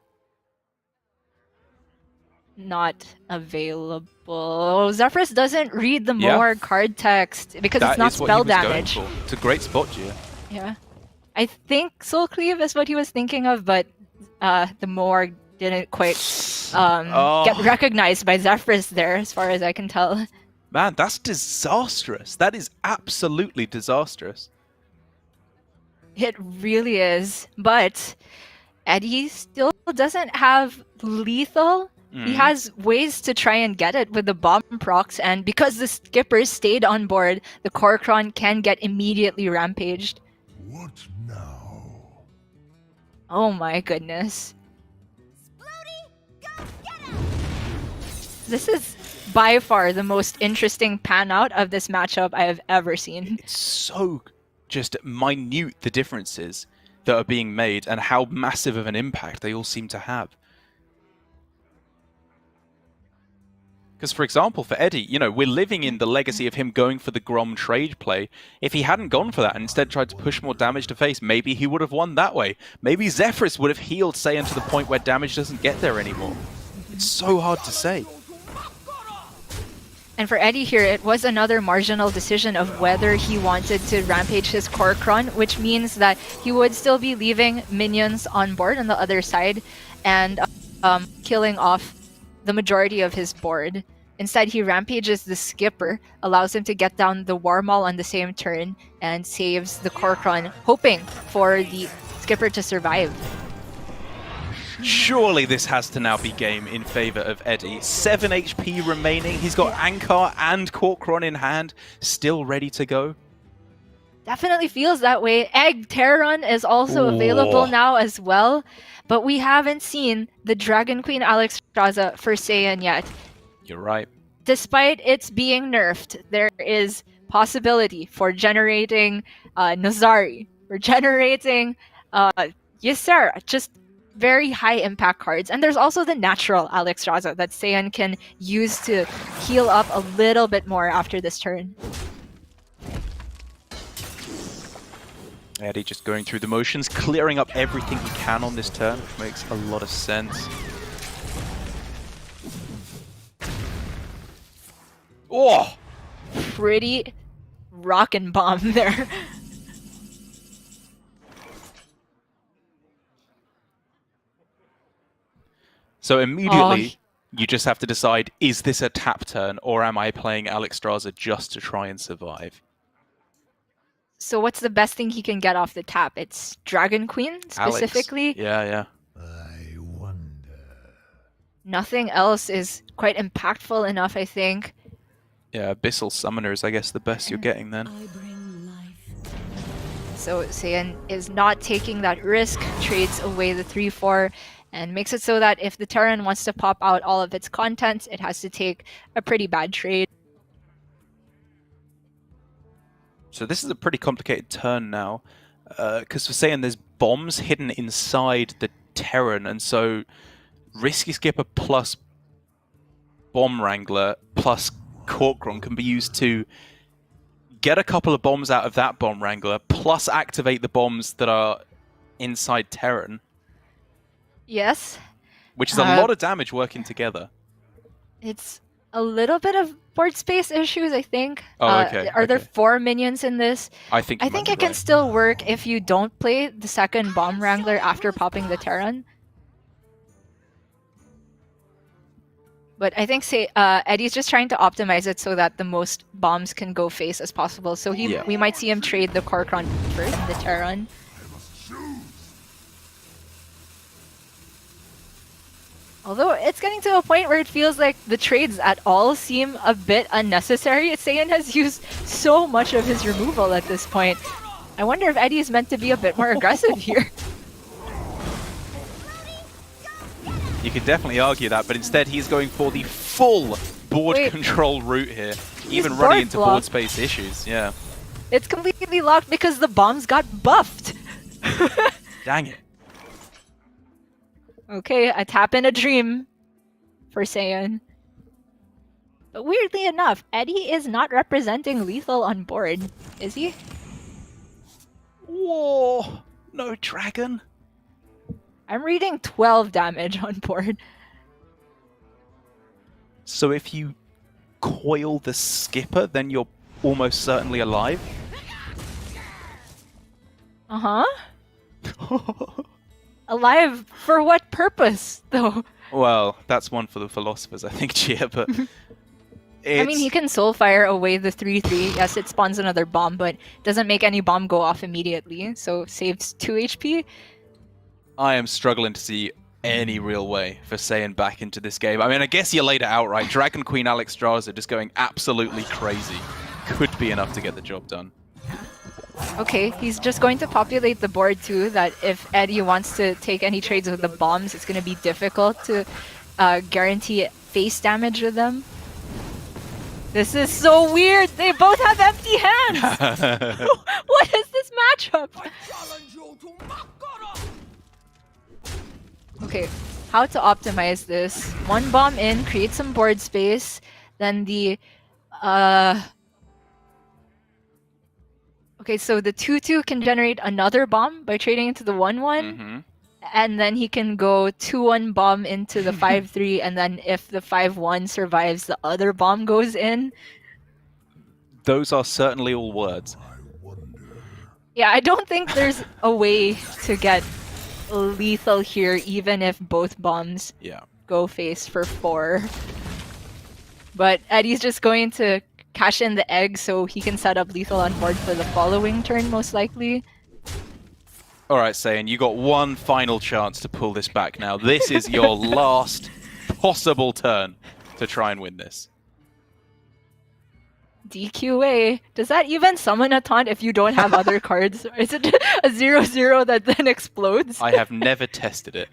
Not available. Zephyrus doesn't read the more card text because it's not spell damage. It's a great spot, Gia. Yeah. I think Soul Cleave is what he was thinking of, but the more didn't quite get recognized by Zephyrus there, as far as I can tell. Man, that's disastrous. That is absolutely disastrous. It really is. But Eddie still doesn't have lethal. He has ways to try and get it with the bomb procs, and because the skippers stayed on board, the Corkron can get immediately rampaged. What now? Oh my goodness. This is by far the most interesting pan out of this matchup I have ever seen. It's so just minute, the differences that are being made and how massive of an impact they all seem to have. Because, for example, for Eddie, you know, we're living in the legacy of him going for the Grom trade play. If he hadn't gone for that and instead tried to push more damage to face, maybe he would have won that way. Maybe Zephyrus would have healed Saiyan to the point where damage doesn't get there anymore. It's so hard to say. And for Eddie here, it was another marginal decision of whether he wanted to rampage his Korkron, which means that he would still be leaving minions on board on the other side and killing off the majority of his board. Instead, he rampages the Skipper, allows him to get down the Warmaul on the same turn, and saves the Korkron, hoping for the Skipper to survive. Surely this has to now be game in favor of Eddie. 7 HP remaining. He's got Ankar and Korkron in hand, still ready to go. Definitely feels that way. Egg Terran is also available now as well, but we haven't seen the Dragon Queen Alexstrasza for Saiyan yet. You're right. Despite its being nerfed, there is possibility for generating Nazari, for generating Ysera, just very high impact cards. And there's also the natural Alexstrasza that Saiyan can use to heal up a little bit more after this turn. Eddie just going through the motions, clearing up everything he can on this turn, which makes a lot of sense. Oh! Pretty rockin' bomb there. So immediately, you just have to decide, is this a tap turn, or am I playing Alexstrasza just to try and survive? So what's the best thing he can get off the tap? It's Dragon Queen, specifically? Alex. Yeah. I wonder. Nothing else is quite impactful enough, I think. Yeah, Abyssal Summoner is, I guess, the best you're getting then. I bring life. So Saiyan is not taking that risk, trades away the 3-4, and makes it so that if the Terran wants to pop out all of its contents, it has to take a pretty bad trade. So this is a pretty complicated turn now, because for Saiyan there's bombs hidden inside the Terran, and so Risky Skipper plus Bomb Wrangler plus Korkron can be used to get a couple of bombs out of that Bomb Wrangler, plus activate the bombs that are inside Terran. Yes. Which is a lot of damage working together. It's a little bit of board space issues, I think. Oh, okay. Are there 4 minions in this? I think it can still work if you don't play the second Bomb Wrangler after popping the Terran. But I think Eddie's just trying to optimize it so that the most bombs can go face as possible. So we might see him trade the Korkron first, the Terran. Although it's getting to a point where it feels like the trades at all seem a bit unnecessary. Saiyan has used so much of his removal at this point. I wonder if Eddie is meant to be a bit more aggressive here. You could definitely argue that, but instead he's going for the full board control route here, even running into board space issues. Yeah. It's completely locked because the bombs got buffed. Dang it. Okay, a tap in a dream for Saiyan. But weirdly enough, Eddie is not representing lethal on board, is he? Whoa! No dragon? I'm reading 12 damage on board. So if you coil the Skipper, then you're almost certainly alive? Uh-huh. Alive for what purpose, though? Well, that's one for the philosophers, I think, Chia, but... I mean, he can Soulfire away the 3-3. Yes, it spawns another bomb, but doesn't make any bomb go off immediately, so saves 2 HP. I am struggling to see any real way for Saiyan back into this game. I mean, I guess you laid it out right. Dragon Queen Alexstrasza just going absolutely crazy. Could be enough to get the job done. Okay, he's just going to populate the board too, that if Eddie wants to take any trades with the bombs, it's going to be difficult to guarantee face damage with them. This is so weird. They both have empty hands. What is this matchup? Okay, how to optimize this? One bomb in, create some board space. Then the okay, so the 2/2 can generate another bomb by trading into the 1/1. Mm-hmm. And then he can go 2/1 bomb into the 5/3, and then if the 5/1 survives, the other bomb goes in. Those are certainly all words. Yeah, I don't think there's a way to get lethal here, even if both bombs Yeah. go face for 4. But Eddie's just going to cash in the egg so he can set up lethal on board for the following turn, most likely. All right, Saiyan, you got one final chance to pull this back now. This is your last possible turn to try and win this. DQA. Does that even summon a taunt if you don't have other cards? Is it a 0/0 that then explodes? I have never tested it.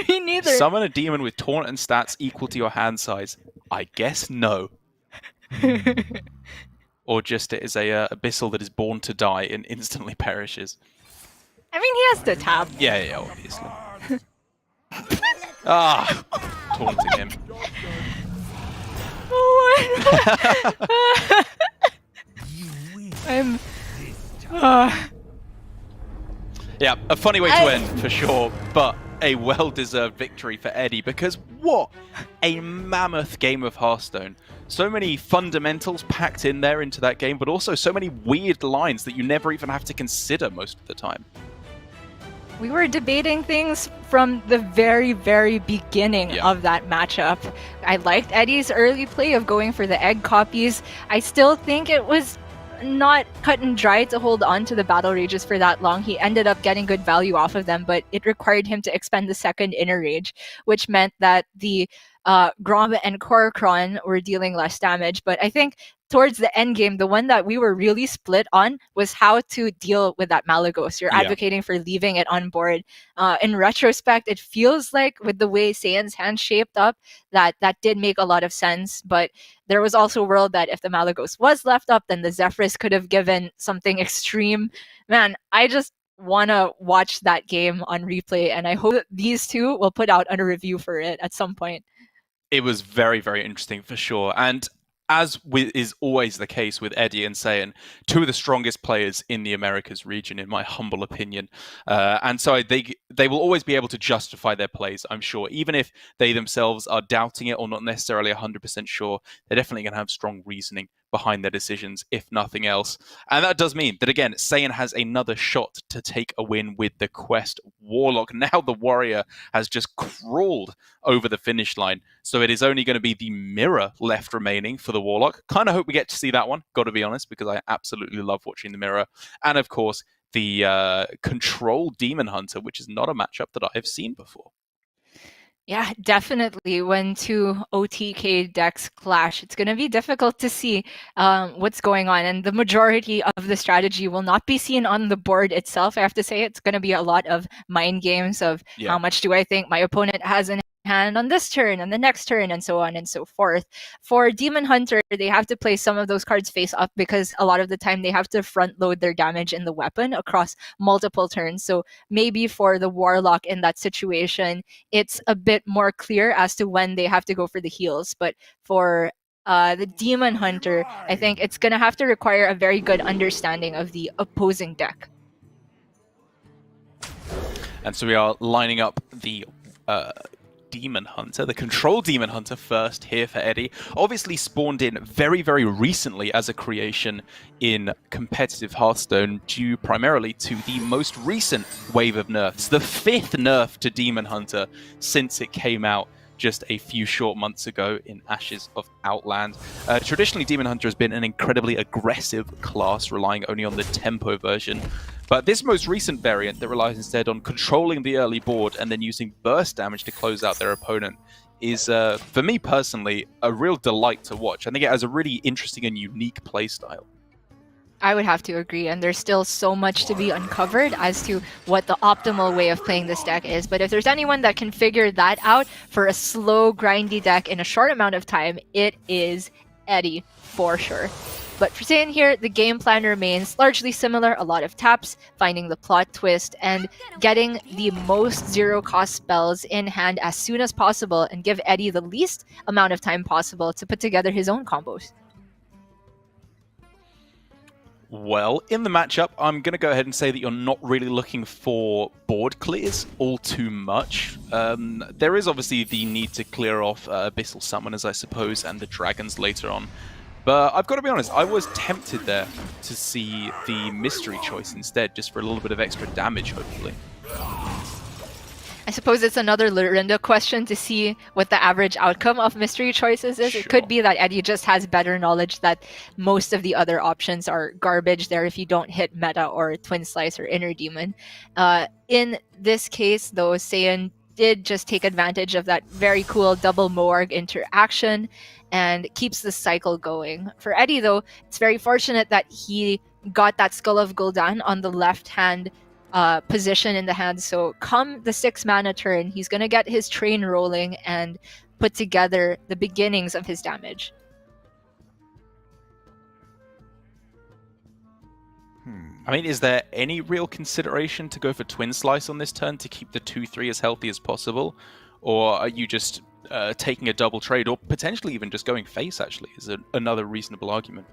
Me neither. Summon a demon with taunt and stats equal to your hand size. I guess no. Or just it is a abyssal that is born to die and instantly perishes. I mean, he has to tap. Yeah, obviously. Ah, taunting him. I'm. Yeah, a funny way to end for sure, but a well-deserved victory for Eddie because what a mammoth game of Hearthstone. So many fundamentals packed in there into that game, but also so many weird lines that you never even have to consider most of the time. We were debating things from the very, very beginning of that matchup. I liked Eddie's early play of going for the egg copies. I still think it was not cut and dry to hold on to the battle rages for that long. He ended up getting good value off of them, but it required him to expend the second inner rage, which meant that the Grom and Korokron were dealing less damage. But I think towards the end game, the one that we were really split on was how to deal with that Malagos. You're advocating for leaving it on board. In retrospect, it feels like with the way Saiyan's hand shaped up, that did make a lot of sense. But there was also a world that if the Malagos was left up, then the Zephrys could have given something extreme. Man, I just want to watch that game on replay, and I hope that these two will put out a review for it at some point. It was very, very interesting for sure. And as is always the case with Eddie and Saiyan, two of the strongest players in the Americas region, in my humble opinion. And so they will always be able to justify their plays, I'm sure. Even if they themselves are doubting it or not necessarily 100% sure, they're definitely going to have strong reasoning behind their decisions, if nothing else. And that does mean that, again, Saiyan has another shot to take a win with the Quest Warlock. Now the Warrior has just crawled over the finish line. So it is only going to be the Mirror left remaining for the Warlock. Kind of hope we get to see that one, got to be honest, because I absolutely love watching the Mirror. And of course, the Control Demon Hunter, which is not a matchup that I have seen before. Yeah, definitely. When two OTK decks clash, it's going to be difficult to see what's going on. And the majority of the strategy will not be seen on the board itself. I have to say, it's going to be a lot of mind games of how much do I think my opponent has in hand on this turn and the next turn, and so on and so forth. For Demon Hunter, they have to play some of those cards face up because a lot of the time they have to front load their damage in the weapon across multiple turns. So maybe for the Warlock in that situation, it's a bit more clear as to when they have to go for the heals. But for the Demon Hunter, I think it's going to have to require a very good understanding of the opposing deck. And so we are lining up the Demon Hunter, the Control Demon Hunter first here for Eddie. Obviously spawned in very, very recently as a creation in competitive Hearthstone due primarily to the most recent wave of nerfs, the 5th nerf to Demon Hunter since it came out just a few short months ago in Ashes of Outland. Traditionally, Demon Hunter has been an incredibly aggressive class, relying only on the tempo version. But this most recent variant that relies instead on controlling the early board and then using burst damage to close out their opponent is, for me personally, a real delight to watch. I think it has a really interesting and unique playstyle. I would have to agree, and there's still so much to be uncovered as to what the optimal way of playing this deck is. But if there's anyone that can figure that out for a slow, grindy deck in a short amount of time, it is Eddie for sure. But for Saiyan here, the game plan remains largely similar. A lot of taps, finding the plot twist, and getting the most zero-cost spells in hand as soon as possible and give Eddie the least amount of time possible to put together his own combos. Well, in the matchup, I'm going to go ahead and say that you're not really looking for board clears all too much. There is obviously the need to clear off Abyssal Summoners, I suppose, and the Dragons later on. But I've got to be honest, I was tempted there to see the Mystery choice instead, just for a little bit of extra damage, hopefully. I suppose it's another Lorinda question to see what the average outcome of mystery choices is. Sure. It could be that Eddie just has better knowledge that most of the other options are garbage there if you don't hit Meta or Twin Slice or Inner Demon. In this case, though, Saiyan did just take advantage of that very cool double Moarg interaction and keeps the cycle going. For Eddie, though, it's very fortunate that he got that Skull of Gul'dan on the left hand position in the hand, so come the 6 mana turn, he's gonna get his train rolling and put together the beginnings of his damage. I mean, is there any real consideration to go for Twin Slice on this turn to keep the 2-3 as healthy as possible? Or are you just taking a double trade, or potentially even just going face, actually, is another reasonable argument?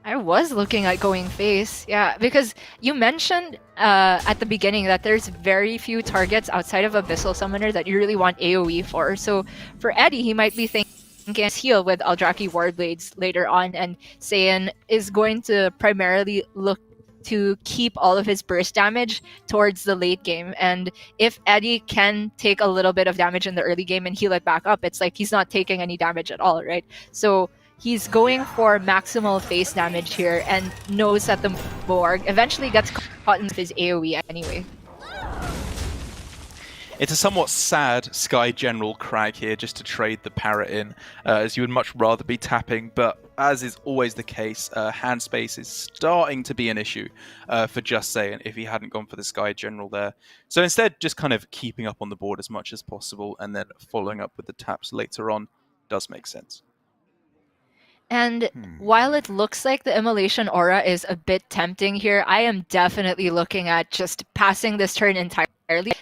I was looking at going face, yeah, because you mentioned at the beginning that there's very few targets outside of Abyssal Summoner that you really want AoE for. So for Eddie, he might be thinking heal with Eldraki Warblades later on, and Saiyan is going to primarily look to keep all of his burst damage towards the late game. And if Eddie can take a little bit of damage in the early game and heal it back up, it's like he's not taking any damage at all, right? So he's going for maximal face damage here and knows that the Moarg eventually gets caught in his AoE anyway. It's a somewhat sad Sky General Crag here just to trade the Parrot in, as you would much rather be tapping, but as is always the case, hand space is starting to be an issue for Just Saiyan if he hadn't gone for the Sky General there. So instead, just kind of keeping up on the board as much as possible and then following up with the taps later on does make sense. And while it looks like the Immolation Aura is a bit tempting here, I am definitely looking at just passing this turn entirely.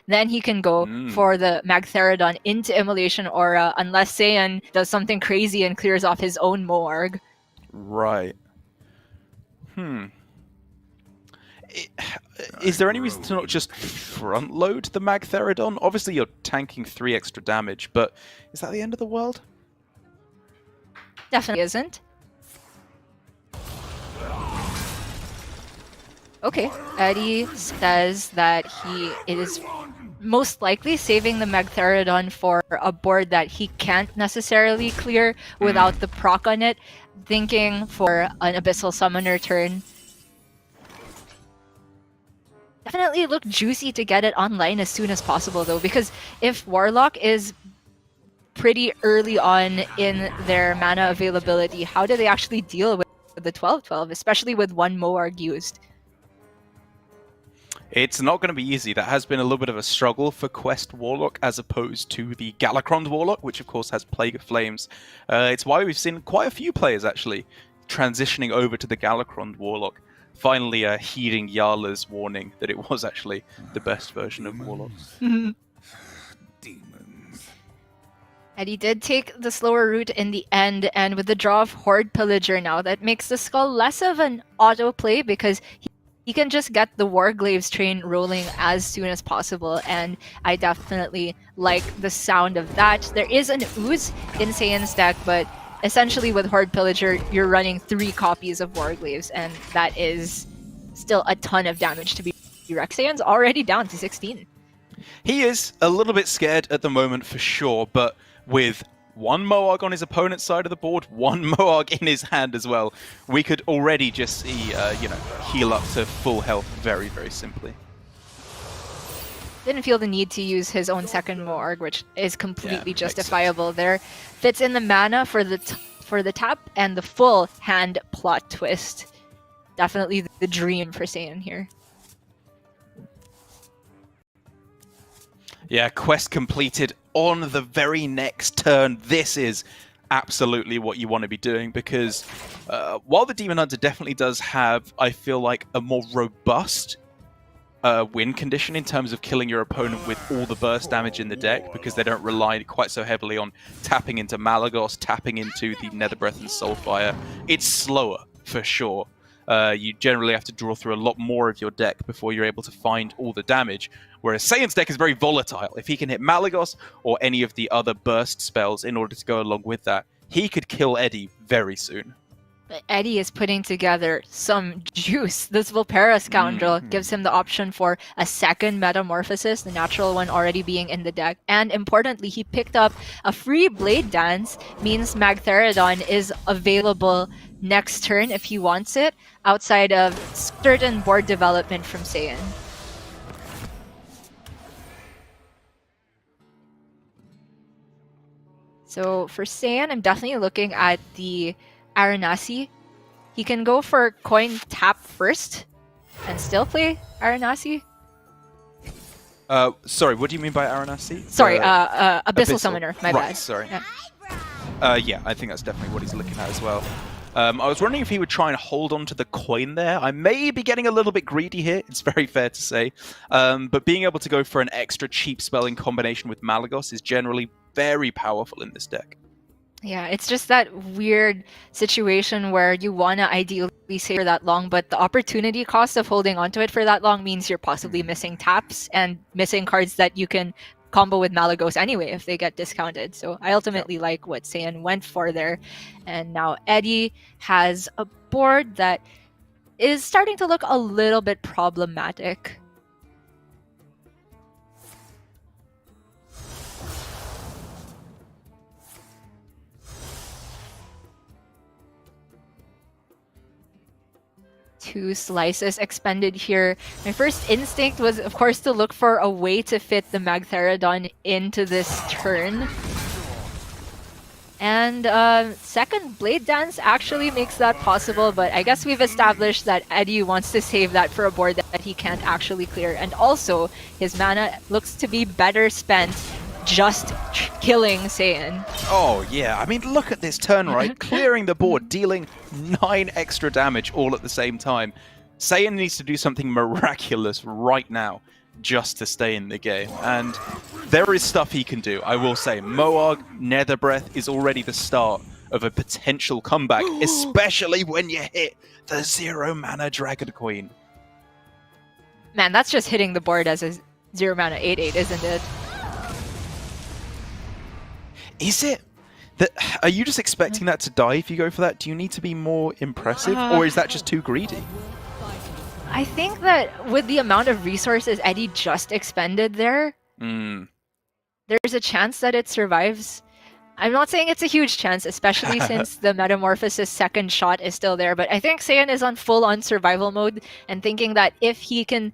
Then he can go for the Magtheridon into Immolation Aura, unless Saiyan does something crazy and clears off his own Moarg. Right. Is there any reason to not just front load the Magtheridon? Obviously you're tanking 3 extra damage, but is that the end of the world? Definitely isn't. Okay, Eddie says that he is most likely saving the Magtheridon for a board that he can't necessarily clear without the proc on it, thinking for an Abyssal Summoner turn. Definitely look juicy to get it online as soon as possible though, because if Warlock is pretty early on in their mana availability, how do they actually deal with the 12-12, especially with 1 Moarg used? It's not going to be easy. That has been a little bit of a struggle for Quest Warlock as opposed to the Galakron Warlock, which of course has Plague of Flames. It's why we've seen quite a few players actually transitioning over to the Galakron Warlock, finally heeding Yala's warning that it was actually the best version of Warlock. Eddie did take the slower route in the end, and with the draw of Horde Pillager now, that makes the Skull less of an auto-play because he can just get the Warglaves train rolling as soon as possible, and I definitely like the sound of that. There is an Ooze in Saiyan's deck, but essentially with Horde Pillager, you're running 3 copies of Warglaves, and that is still a ton of damage to be wrecked. Saiyan's already down to 16. He is a little bit scared at the moment for sure, but with 1 Moarg on his opponent's side of the board, 1 Moarg in his hand as well, we could already just see, heal up to full health very, very simply. Didn't feel the need to use his own second Moarg, which is completely justifiable there. Fits in the mana for the tap and the full hand plot twist. Definitely the dream for Saiyan here. Yeah, quest completed on the very next turn. This is absolutely what you want to be doing, because while the Demon Hunter definitely does have, I feel like, a more robust win condition in terms of killing your opponent with all the burst damage in the deck, because they don't rely quite so heavily on tapping into Malagos, tapping into the Nether Breath and Soulfire. It's slower, for sure. You generally have to draw through a lot more of your deck before you're able to find all the damage, whereas Saiyan's deck is very volatile. If he can hit Malagos or any of the other burst spells in order to go along with that, he could kill Eddie very soon. But Eddie is putting together some juice. This Volpera Scoundrel gives him the option for a second Metamorphosis, the natural one already being in the deck. And importantly, he picked up a free Blade Dance, means Magtheridon is available next turn if he wants it, outside of certain board development from Saiyan. So for Saiyan, I'm definitely looking at the Aranasi. He can go for coin tap first and still play Aranasi. Sorry, what do you mean by Aranasi? Sorry, Abyssal Summoner, my right, bad. Sorry. Yeah. Yeah, I think that's definitely what he's looking at as well. I was wondering if he would try and hold on to the coin there. I may be getting a little bit greedy here, it's very fair to say. But being able to go for an extra cheap spell in combination with Malagos is generally very powerful in this deck. Yeah, it's just that weird situation where you want to ideally save for that long, but the opportunity cost of holding onto it for that long means you're possibly missing taps and missing cards that you can combo with Malagos anyway if they get discounted. So I ultimately like what Saiyan went for there. And now Eddie has a board that is starting to look a little bit problematic. Two slices expended here. My first instinct was, of course, to look for a way to fit the Magtheridon into this turn. And second Blade Dance actually makes that possible, but I guess we've established that Eddie wants to save that for a board that he can't actually clear. And also, his mana looks to be better spent just killing Saiyan. Oh, yeah. I mean, look at this turn, right? Clearing the board, dealing 9 extra damage all at the same time. Saiyan needs to do something miraculous right now just to stay in the game. And there is stuff he can do, I will say. Moog, Nether Breath is already the start of a potential comeback, especially when you hit the 0 mana Dragon Queen. Man, that's just hitting the board as a 0 mana 8/8, isn't it? Is it? Are you just expecting that to die if you go for that? Do you need to be more impressive? Or is that just too greedy? I think that with the amount of resources Eddie just expended there, there's a chance that it survives. I'm not saying it's a huge chance, especially since the Metamorphosis second shot is still there, but I think Saiyan is on full-on survival mode and thinking that if he can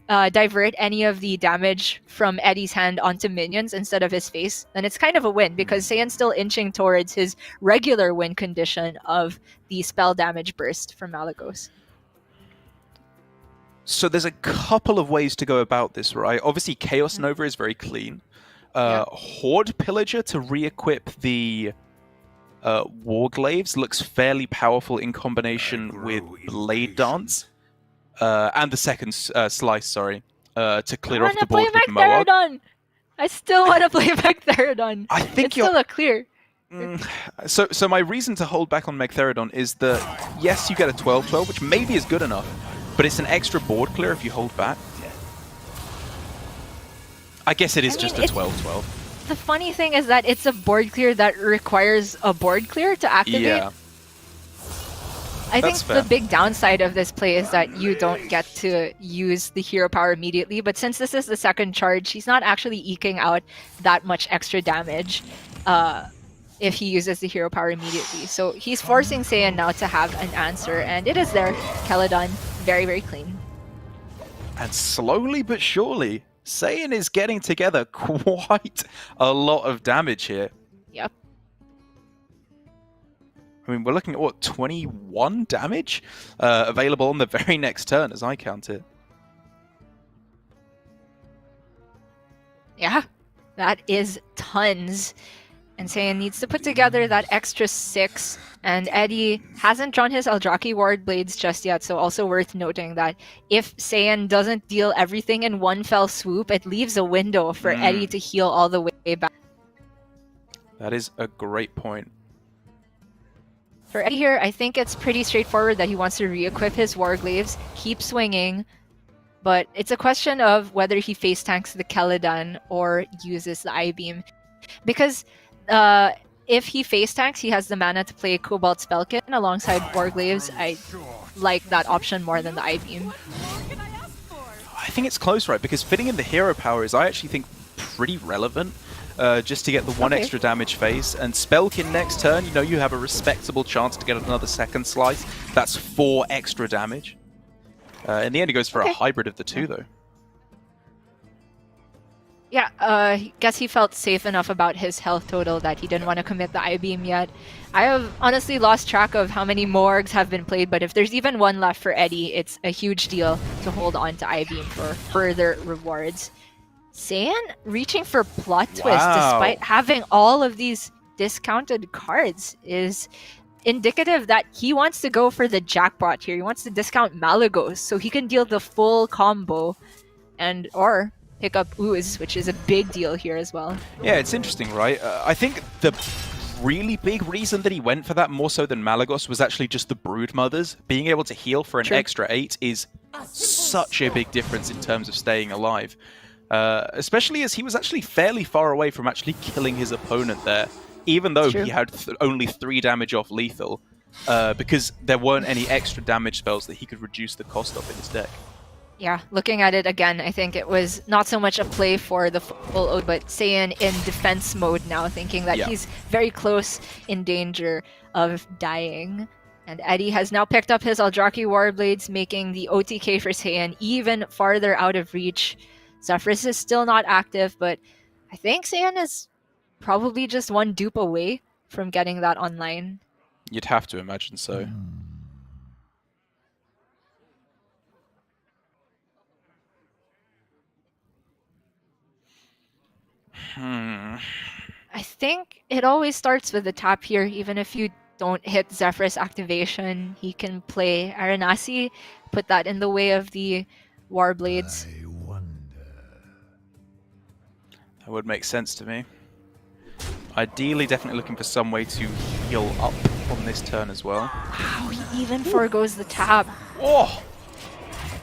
divert any of the damage from Eddie's hand onto minions instead of his face, then it's kind of a win, because Saiyan's still inching towards his regular win condition of the spell damage burst from Malagos. So there's a couple of ways to go about this, right? Obviously, Chaos Nova is very clean. Horde Pillager to re-equip the Warglaives looks fairly powerful in combination with Blade Dance. And the second slice, to clear off the board with Moog. I still want to play Magtheridon. I think it's still a clear. So my reason to hold back on Magtheridon is that, yes, you get a 12/12, which maybe is good enough, but it's an extra board clear if you hold back. I guess it is just a 12/12. The funny thing is that it's a board clear that requires a board clear to activate. Yeah. I think That's fair. the big downside of this play is that you don't get to use the hero power immediately, but since this is the second charge, he's not actually eking out that much extra damage if he uses the hero power immediately. So he's forcing Saiyan now to have an answer, and it is there. Keladon, very, very clean. And slowly but surely, Saiyan is getting together quite a lot of damage here. Yep. I mean, we're looking at, what, 21 damage available on the very next turn, as I count it. Yeah, that is tons. And Saiyan needs to put together that extra 6, and Eddie hasn't drawn his Eldraki Ward Blades just yet, so also worth noting that if Saiyan doesn't deal everything in one fell swoop, it leaves a window for Eddie to heal all the way back. That is a great point. For Eddie here, I think it's pretty straightforward that he wants to re-equip his Warglaves, keep swinging, but it's a question of whether he face tanks the Keladan or uses the I-Beam. Because if he face tanks, he has the mana to play Cobalt Spellkin alongside Warglaves. I like that option more than the I-Beam. I think it's close, right? Because fitting in the hero power is, I actually think, pretty relevant. Just to get the one extra damage phase. And Spellkin next turn, you know, you have a respectable chance to get another second slice. That's 4 extra damage. In the end, it goes for a hybrid of the two, though. Yeah, I guess he felt safe enough about his health total that he didn't want to commit the I-Beam yet. I have honestly lost track of how many Morgs have been played, but if there's even one left for Eddie, it's a huge deal to hold on to I-Beam for further rewards. Saiyan reaching for Plot Twist despite having all of these discounted cards is indicative that he wants to go for the jackpot here. He wants to discount Malagos so he can deal the full combo and or pick up Ooze, which is a big deal here as well. Yeah, it's interesting, right? I think the really big reason that he went for that more so than Malagos was actually just the Broodmothers. Being able to heal for an extra 8 is such a big difference in terms of staying alive. Especially as he was actually fairly far away from actually killing his opponent there, even though he had only 3 damage off lethal, because there weren't any extra damage spells that he could reduce the cost of in his deck. Yeah, looking at it again, I think it was not so much a play for the full ode, but Saiyan in defense mode now, thinking that he's very close in danger of dying. And Eddie has now picked up his Eldraki Warblades, making the OTK for Saiyan even farther out of reach. Zephrys is still not active, but I think Saiyan is probably just one dupe away from getting that online. You'd have to imagine so. I think it always starts with the tap here. Even if you don't hit Zephrys activation, he can play Aranasi, put that in the way of the Warblades. I wonder. That would make sense to me. Ideally, definitely looking for some way to heal up on this turn as well. Wow, he even forgoes the tap. Oh!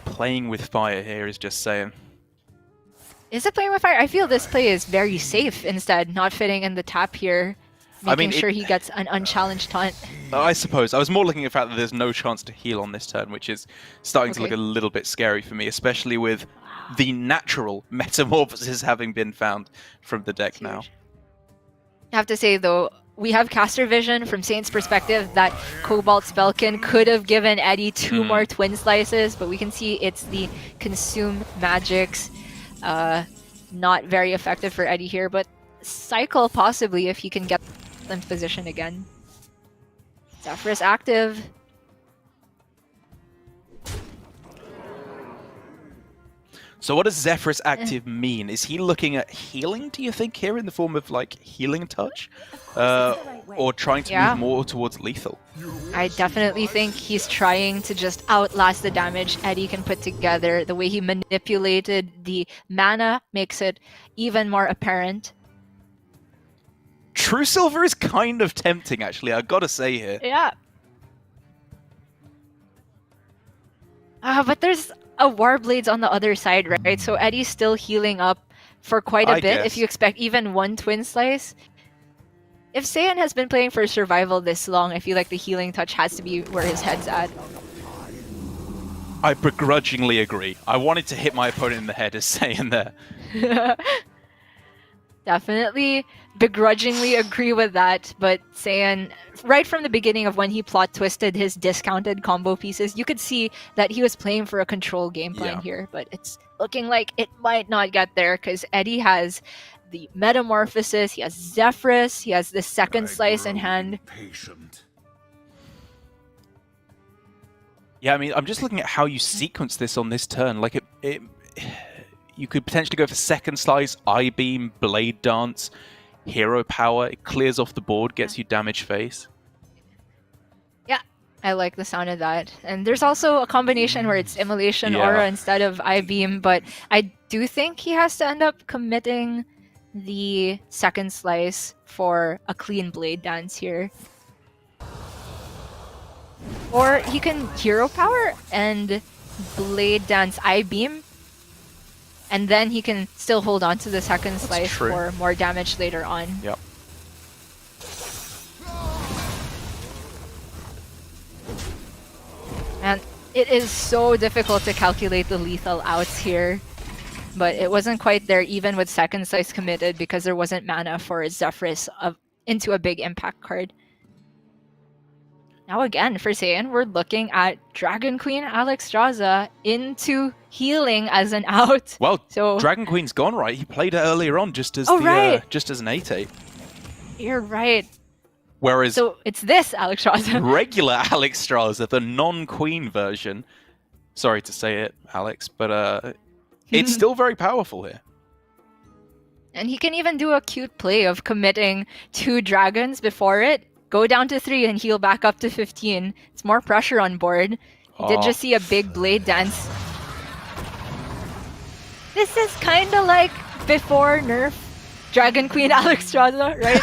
Playing with fire here is just saying. Is it playing with fire? I feel this play is very safe instead, not fitting in the tap here. Making sure he gets an unchallenged taunt. I suppose. I was more looking at the fact that there's no chance to heal on this turn, which is starting to look a little bit scary for me, especially with the natural metamorphosis having been found from the deck now. I have to say, though, we have caster vision from Saint's perspective that Cobalt Spellkin could have given Eddie 2 more Twin Slices, but we can see it's the Consume Magics. Not very effective for Eddie here, but Cycle possibly if he can get in position again. Zephrys active. So what does Zephrys active mean? Is he looking at healing, do you think, here in the form of, like, healing touch? Or trying to move more towards lethal? I definitely think he's trying to just outlast the damage Eddie can put together. The way he manipulated the mana makes it even more apparent. True Silver is kind of tempting, actually, I gotta say here. Yeah. But there's a Warblades on the other side, right? So Eddie's still healing up for quite a bit if you expect even 1 Twin Slice. If Saiyan has been playing for survival this long, I feel like the healing touch has to be where his head's at. I begrudgingly agree. I wanted to hit my opponent in the head as Saiyan there. Definitely begrudgingly agree with that, but Saiyan, right from the beginning of when he plot twisted his discounted combo pieces, you could see that he was playing for a control game plan here, but it's looking like it might not get there because Eddie has the Metamorphosis, he has Zephrys, he has the second slice in hand. Yeah, I mean, I'm just looking at how you sequence this on this turn. Like, you could potentially go for second slice, I-Beam, Blade Dance. hero power. It clears off the board, gets you damage face. I like the sound of that. And there's also a combination where it's Immolation Yeah. Aura instead of I-Beam, but I do think he has to end up committing the second slice for a clean Blade Dance here. Or he can Hero Power and Blade Dance I-Beam, and then he can still hold on to the second slice true. for more damage later on. Yep. And it is so difficult to calculate the lethal outs here. But it wasn't quite there even with second slice committed because there wasn't mana for Zephrys into a big impact card. Now again, for Saiyan, we're looking at Dragon Queen Alexstrasza into healing as an out. Well, So- Dragon Queen's gone, right? He played it earlier on just as just as an 8/8. You're right. Whereas So it's this Alexstrasza. regular Alexstrasza, the non-queen version. Sorry to say it, Alex, but it's still very powerful here. And he can even do a cute play of committing 2 dragons before it, go down to 3 and heal back up to 15. It's more pressure on board. You did Oh. just see a big Blade Dance. This is kind of like before nerf Dragon Queen Alexstrasza, right?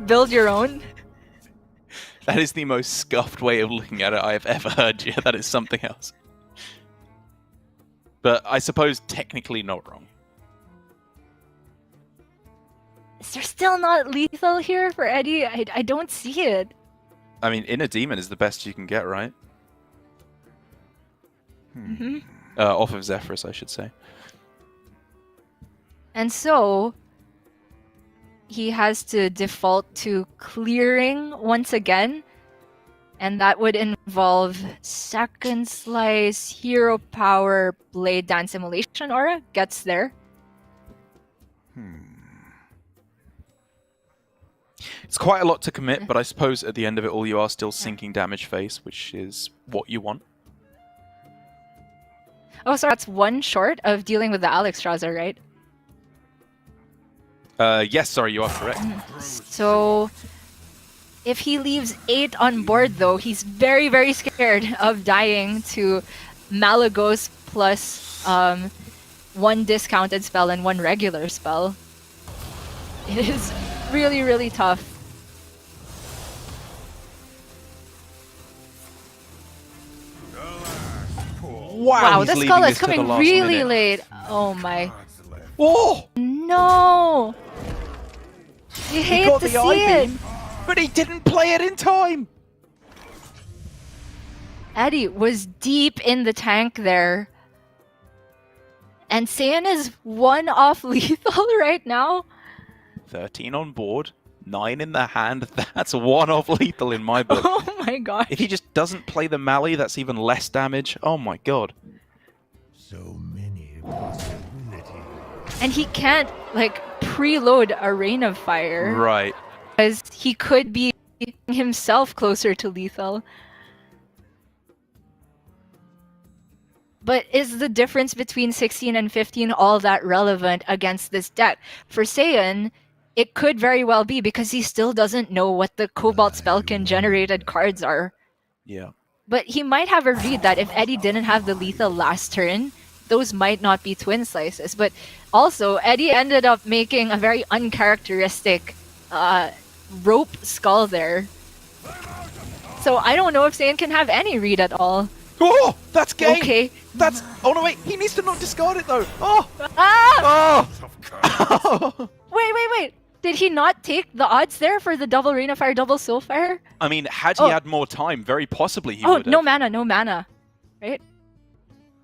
Build your own. That is the most scuffed way of looking at it I have ever heard. Yeah, that is something else. But I suppose technically not wrong. Is there still not lethal here for Eddie? I don't see it. I mean, Inner Demon is the best you can get, right? Mhm. Off of Zephrys, I should say. And so he has to default to clearing once again. And that would involve second slice, hero power, blade dance, immolation aura. Gets there. It's quite a lot to commit, but I suppose at the end of it all, you are still sinking damage face, which is what you want. Oh, so that's one short of dealing with the Alexstrasza, right? Yes, sorry, you are correct. So if he leaves 8 on board, though, he's very, very scared of dying to Malagos plus 1 discounted spell and 1 regular spell. It is really, really tough. Wow, he's this leaving call is this to the coming last really minute. late. Oh my. Oh! No! You He hate got to the see it. I-beam, but he didn't play it in time! Eddie was deep in the tank there. And Saiyan is 1 off lethal right now. 13 on board, 9 in the hand. That's 1 off lethal in my book. Oh my gosh. If he just doesn't play the Mali, that's even less damage. Oh my god. So many possibilities. And he can't, like, preload a Rain of Fire. Right. Because he could be himself closer to lethal. But is the difference between 16 and 15 all that relevant against this deck? For Saiyan, it could very well be because he still doesn't know what the Cobalt Spellkin generated cards are. Yeah. But he might have a read that if Eddie didn't have the lethal last turn, those might not be twin slices. But also, Eddie ended up making a very uncharacteristic rope skull there. So I don't know if Saiyan can have any read at all. Oh! That's game! Okay. That's... Oh no, wait! He needs to not discard it though! Oh! Ah! Oh! Wait. Did he not take the odds there for the double Rain of Fire, double Soul Fire? I mean, had he had more time, very possibly he Oh, would have. no mana. Right?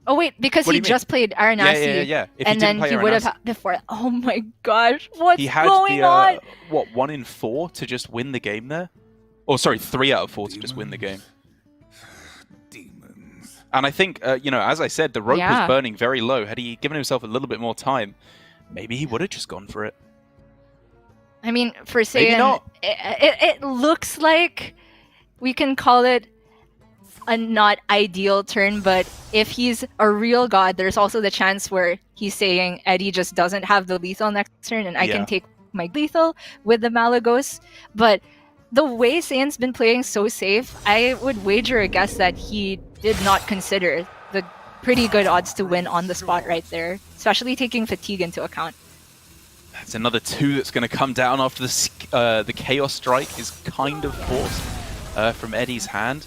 Oh wait, because What do he you mean? just played Aranasi. Yeah. If he And didn't then play he would have Aranasi, before. Oh my gosh, what's he had going on? what, 1 in 4 to just win the game there? Oh, sorry, 3 out of 4 to just win the game. Demons. And I think, as I said, the rope Yeah. was burning very low. Had he given himself a little bit more time, maybe he would have just gone for it. I mean, for Maybe Saiyan, not. it looks like we can call it a not ideal turn, but if he's a real god, there's also the chance where he's saying Eddie just doesn't have the lethal next turn and I Yeah. can take my lethal with the Malagos. But the way Saiyan's been playing so safe, I would wager a guess that he did not consider the pretty good odds to win on the spot right there, especially taking fatigue into account. That's another 2 that's going to come down after the Chaos Strike is kind of forced from Eddie's hand.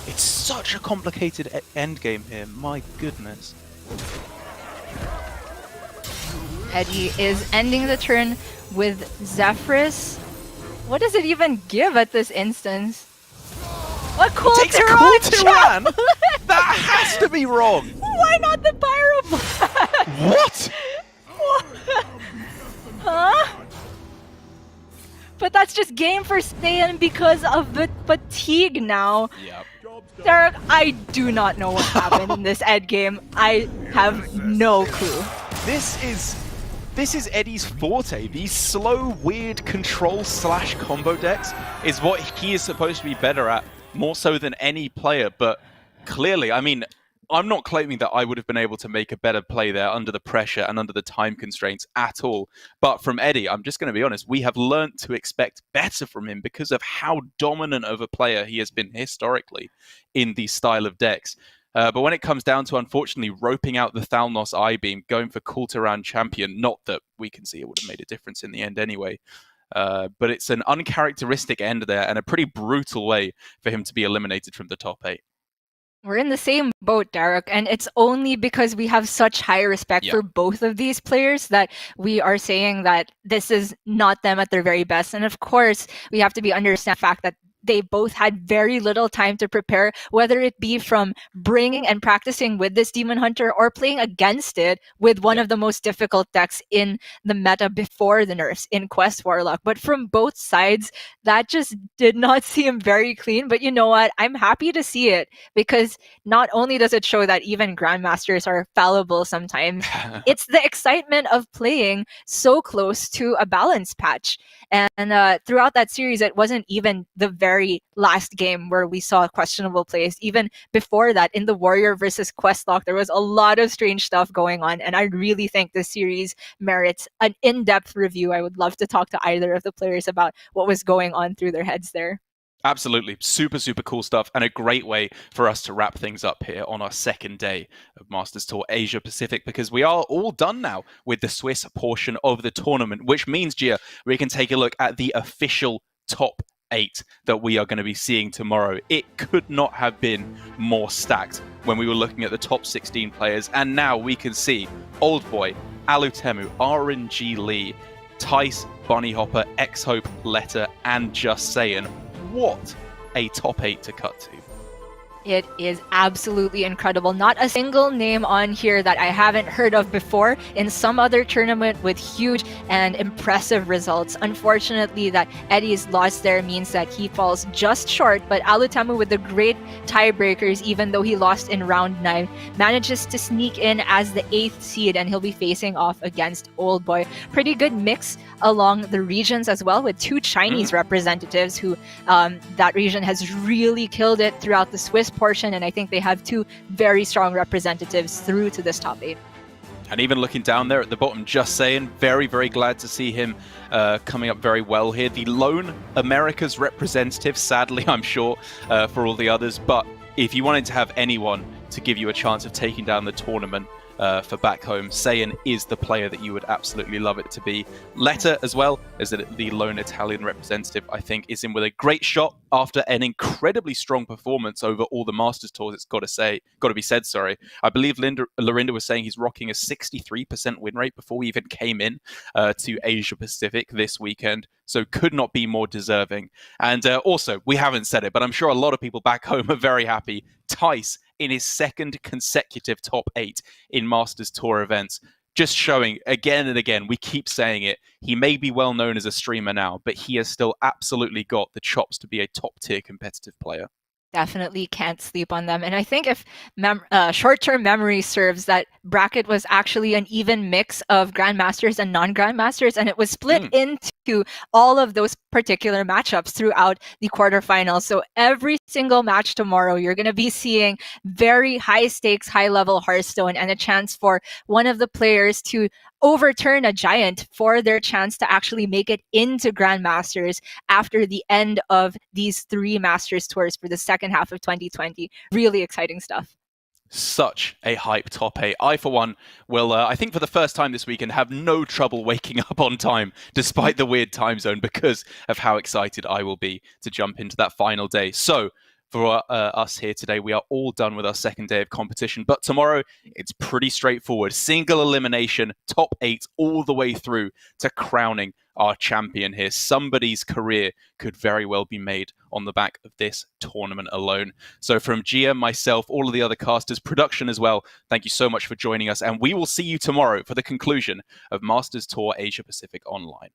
It's such a complicated endgame here, my goodness. Eddie is ending the turn with Zephyrus. What does it even give at this instance? A cool Takes a Tyran cool Chap! Tyran? That has to be wrong! Why not the Pyro What? Huh? But that's just game for Saiyan because of the fatigue now. Yep. Derek, I do not know what happened in this Ed game. I have no clue. This is Eddie's forte. These slow, weird control / combo decks is what he is supposed to be better at, more so than any player. But clearly, I mean, I'm not claiming that I would have been able to make a better play there under the pressure and under the time constraints at all. But from Eddie, I'm just going to be honest, we have learnt to expect better from him because of how dominant of a player he has been historically in these style of decks. But when it comes down to, unfortunately, roping out the Thalnos I-Beam, going for Kultiran Champion, not that we can see it would have made a difference in the end anyway, but it's an uncharacteristic end there and a pretty brutal way for him to be eliminated from the top 8. We're in the same boat, Derek, and it's only because we have such high respect for both of these players that we are saying that this is not them at their very best. And of course, we have to be understand the fact that they both had very little time to prepare, whether it be from bringing and practicing with this Demon Hunter or playing against it with one of the most difficult decks in the meta before the nerfs in Quest Warlock. But from both sides, that just did not seem very clean. But you know what? I'm happy to see it because not only does it show that even Grandmasters are fallible sometimes, it's the excitement of playing so close to a balance patch. And throughout that series, it wasn't even the very last game where we saw questionable plays. Even before that, in the Warrior versus Questlock, there was a lot of strange stuff going on. And I really think this series merits an in-depth review. I would love to talk to either of the players about what was going on through their heads there. Absolutely. Super, super cool stuff and a great way for us to wrap things up here on our second day of Masters Tour Asia Pacific because we are all done now with the Swiss portion of the tournament, which means, Gia, we can take a look at the official top 8 that we are going to be seeing tomorrow. It could not have been more stacked when we were looking at the top 16 players, and now we can see Old Boy, Alutemu, RNG Lee, Tice, Bunny Hopper, X-Hope, Letter, and Just Saiyan. What a top 8 to cut to. It is absolutely incredible. Not a single name on here that I haven't heard of before in some other tournament with huge and impressive results. Unfortunately, that Eddie's loss there means that he falls just short, but Alutamu with the great tiebreakers, even though he lost in round 9, manages to sneak in as the 8th seed, and he'll be facing off against Old Boy. Pretty good mix along the regions as well, with 2 Chinese representatives who that region has really killed it throughout the Swiss portion, and I think they have 2 very strong representatives through to this top 8. And even looking down there at the bottom, Just Saying, very, very glad to see him coming up very well here. The lone America's representative, sadly, I'm sure, for all the others. But if you wanted to have anyone to give you a chance of taking down the tournament for back home, Saiyan is the player that you would absolutely love it to be. Letter, as well as the lone Italian representative, I think is in with a great shot after an incredibly strong performance over all the Masters tours. It's got to be said. I believe Lorinda was saying he's rocking a 63% win rate before we even came in to Asia Pacific this weekend. So could not be more deserving. And also, we haven't said it, but I'm sure a lot of people back home are very happy. Tice in his 2nd consecutive top 8 in Masters Tour events. Just showing again and again, we keep saying it, he may be well known as a streamer now, but he has still absolutely got the chops to be a top tier competitive player. Definitely can't sleep on them. And I think if short-term memory serves, that bracket was actually an even mix of Grandmasters and non-Grandmasters, and it was split into to all of those particular matchups throughout the quarterfinals. So every single match tomorrow, you're going to be seeing very high stakes, high level Hearthstone, and a chance for one of the players to overturn a giant for their chance to actually make it into Grandmasters after the end of these 3 Masters tours for the second half of 2020. Really exciting stuff. Such a hype top 8. I, for one, will, I think for the first time this weekend, have no trouble waking up on time, despite the weird time zone, because of how excited I will be to jump into that final day. So, for us here today, we are all done with our second day of competition. But tomorrow, it's pretty straightforward. Single elimination, top 8, all the way through to crowning our champion here. Somebody's career could very well be made on the back of this tournament alone. So from Gia, myself, all of the other casters, production as well, thank you so much for joining us. And we will see you tomorrow for the conclusion of Masters Tour Asia Pacific Online.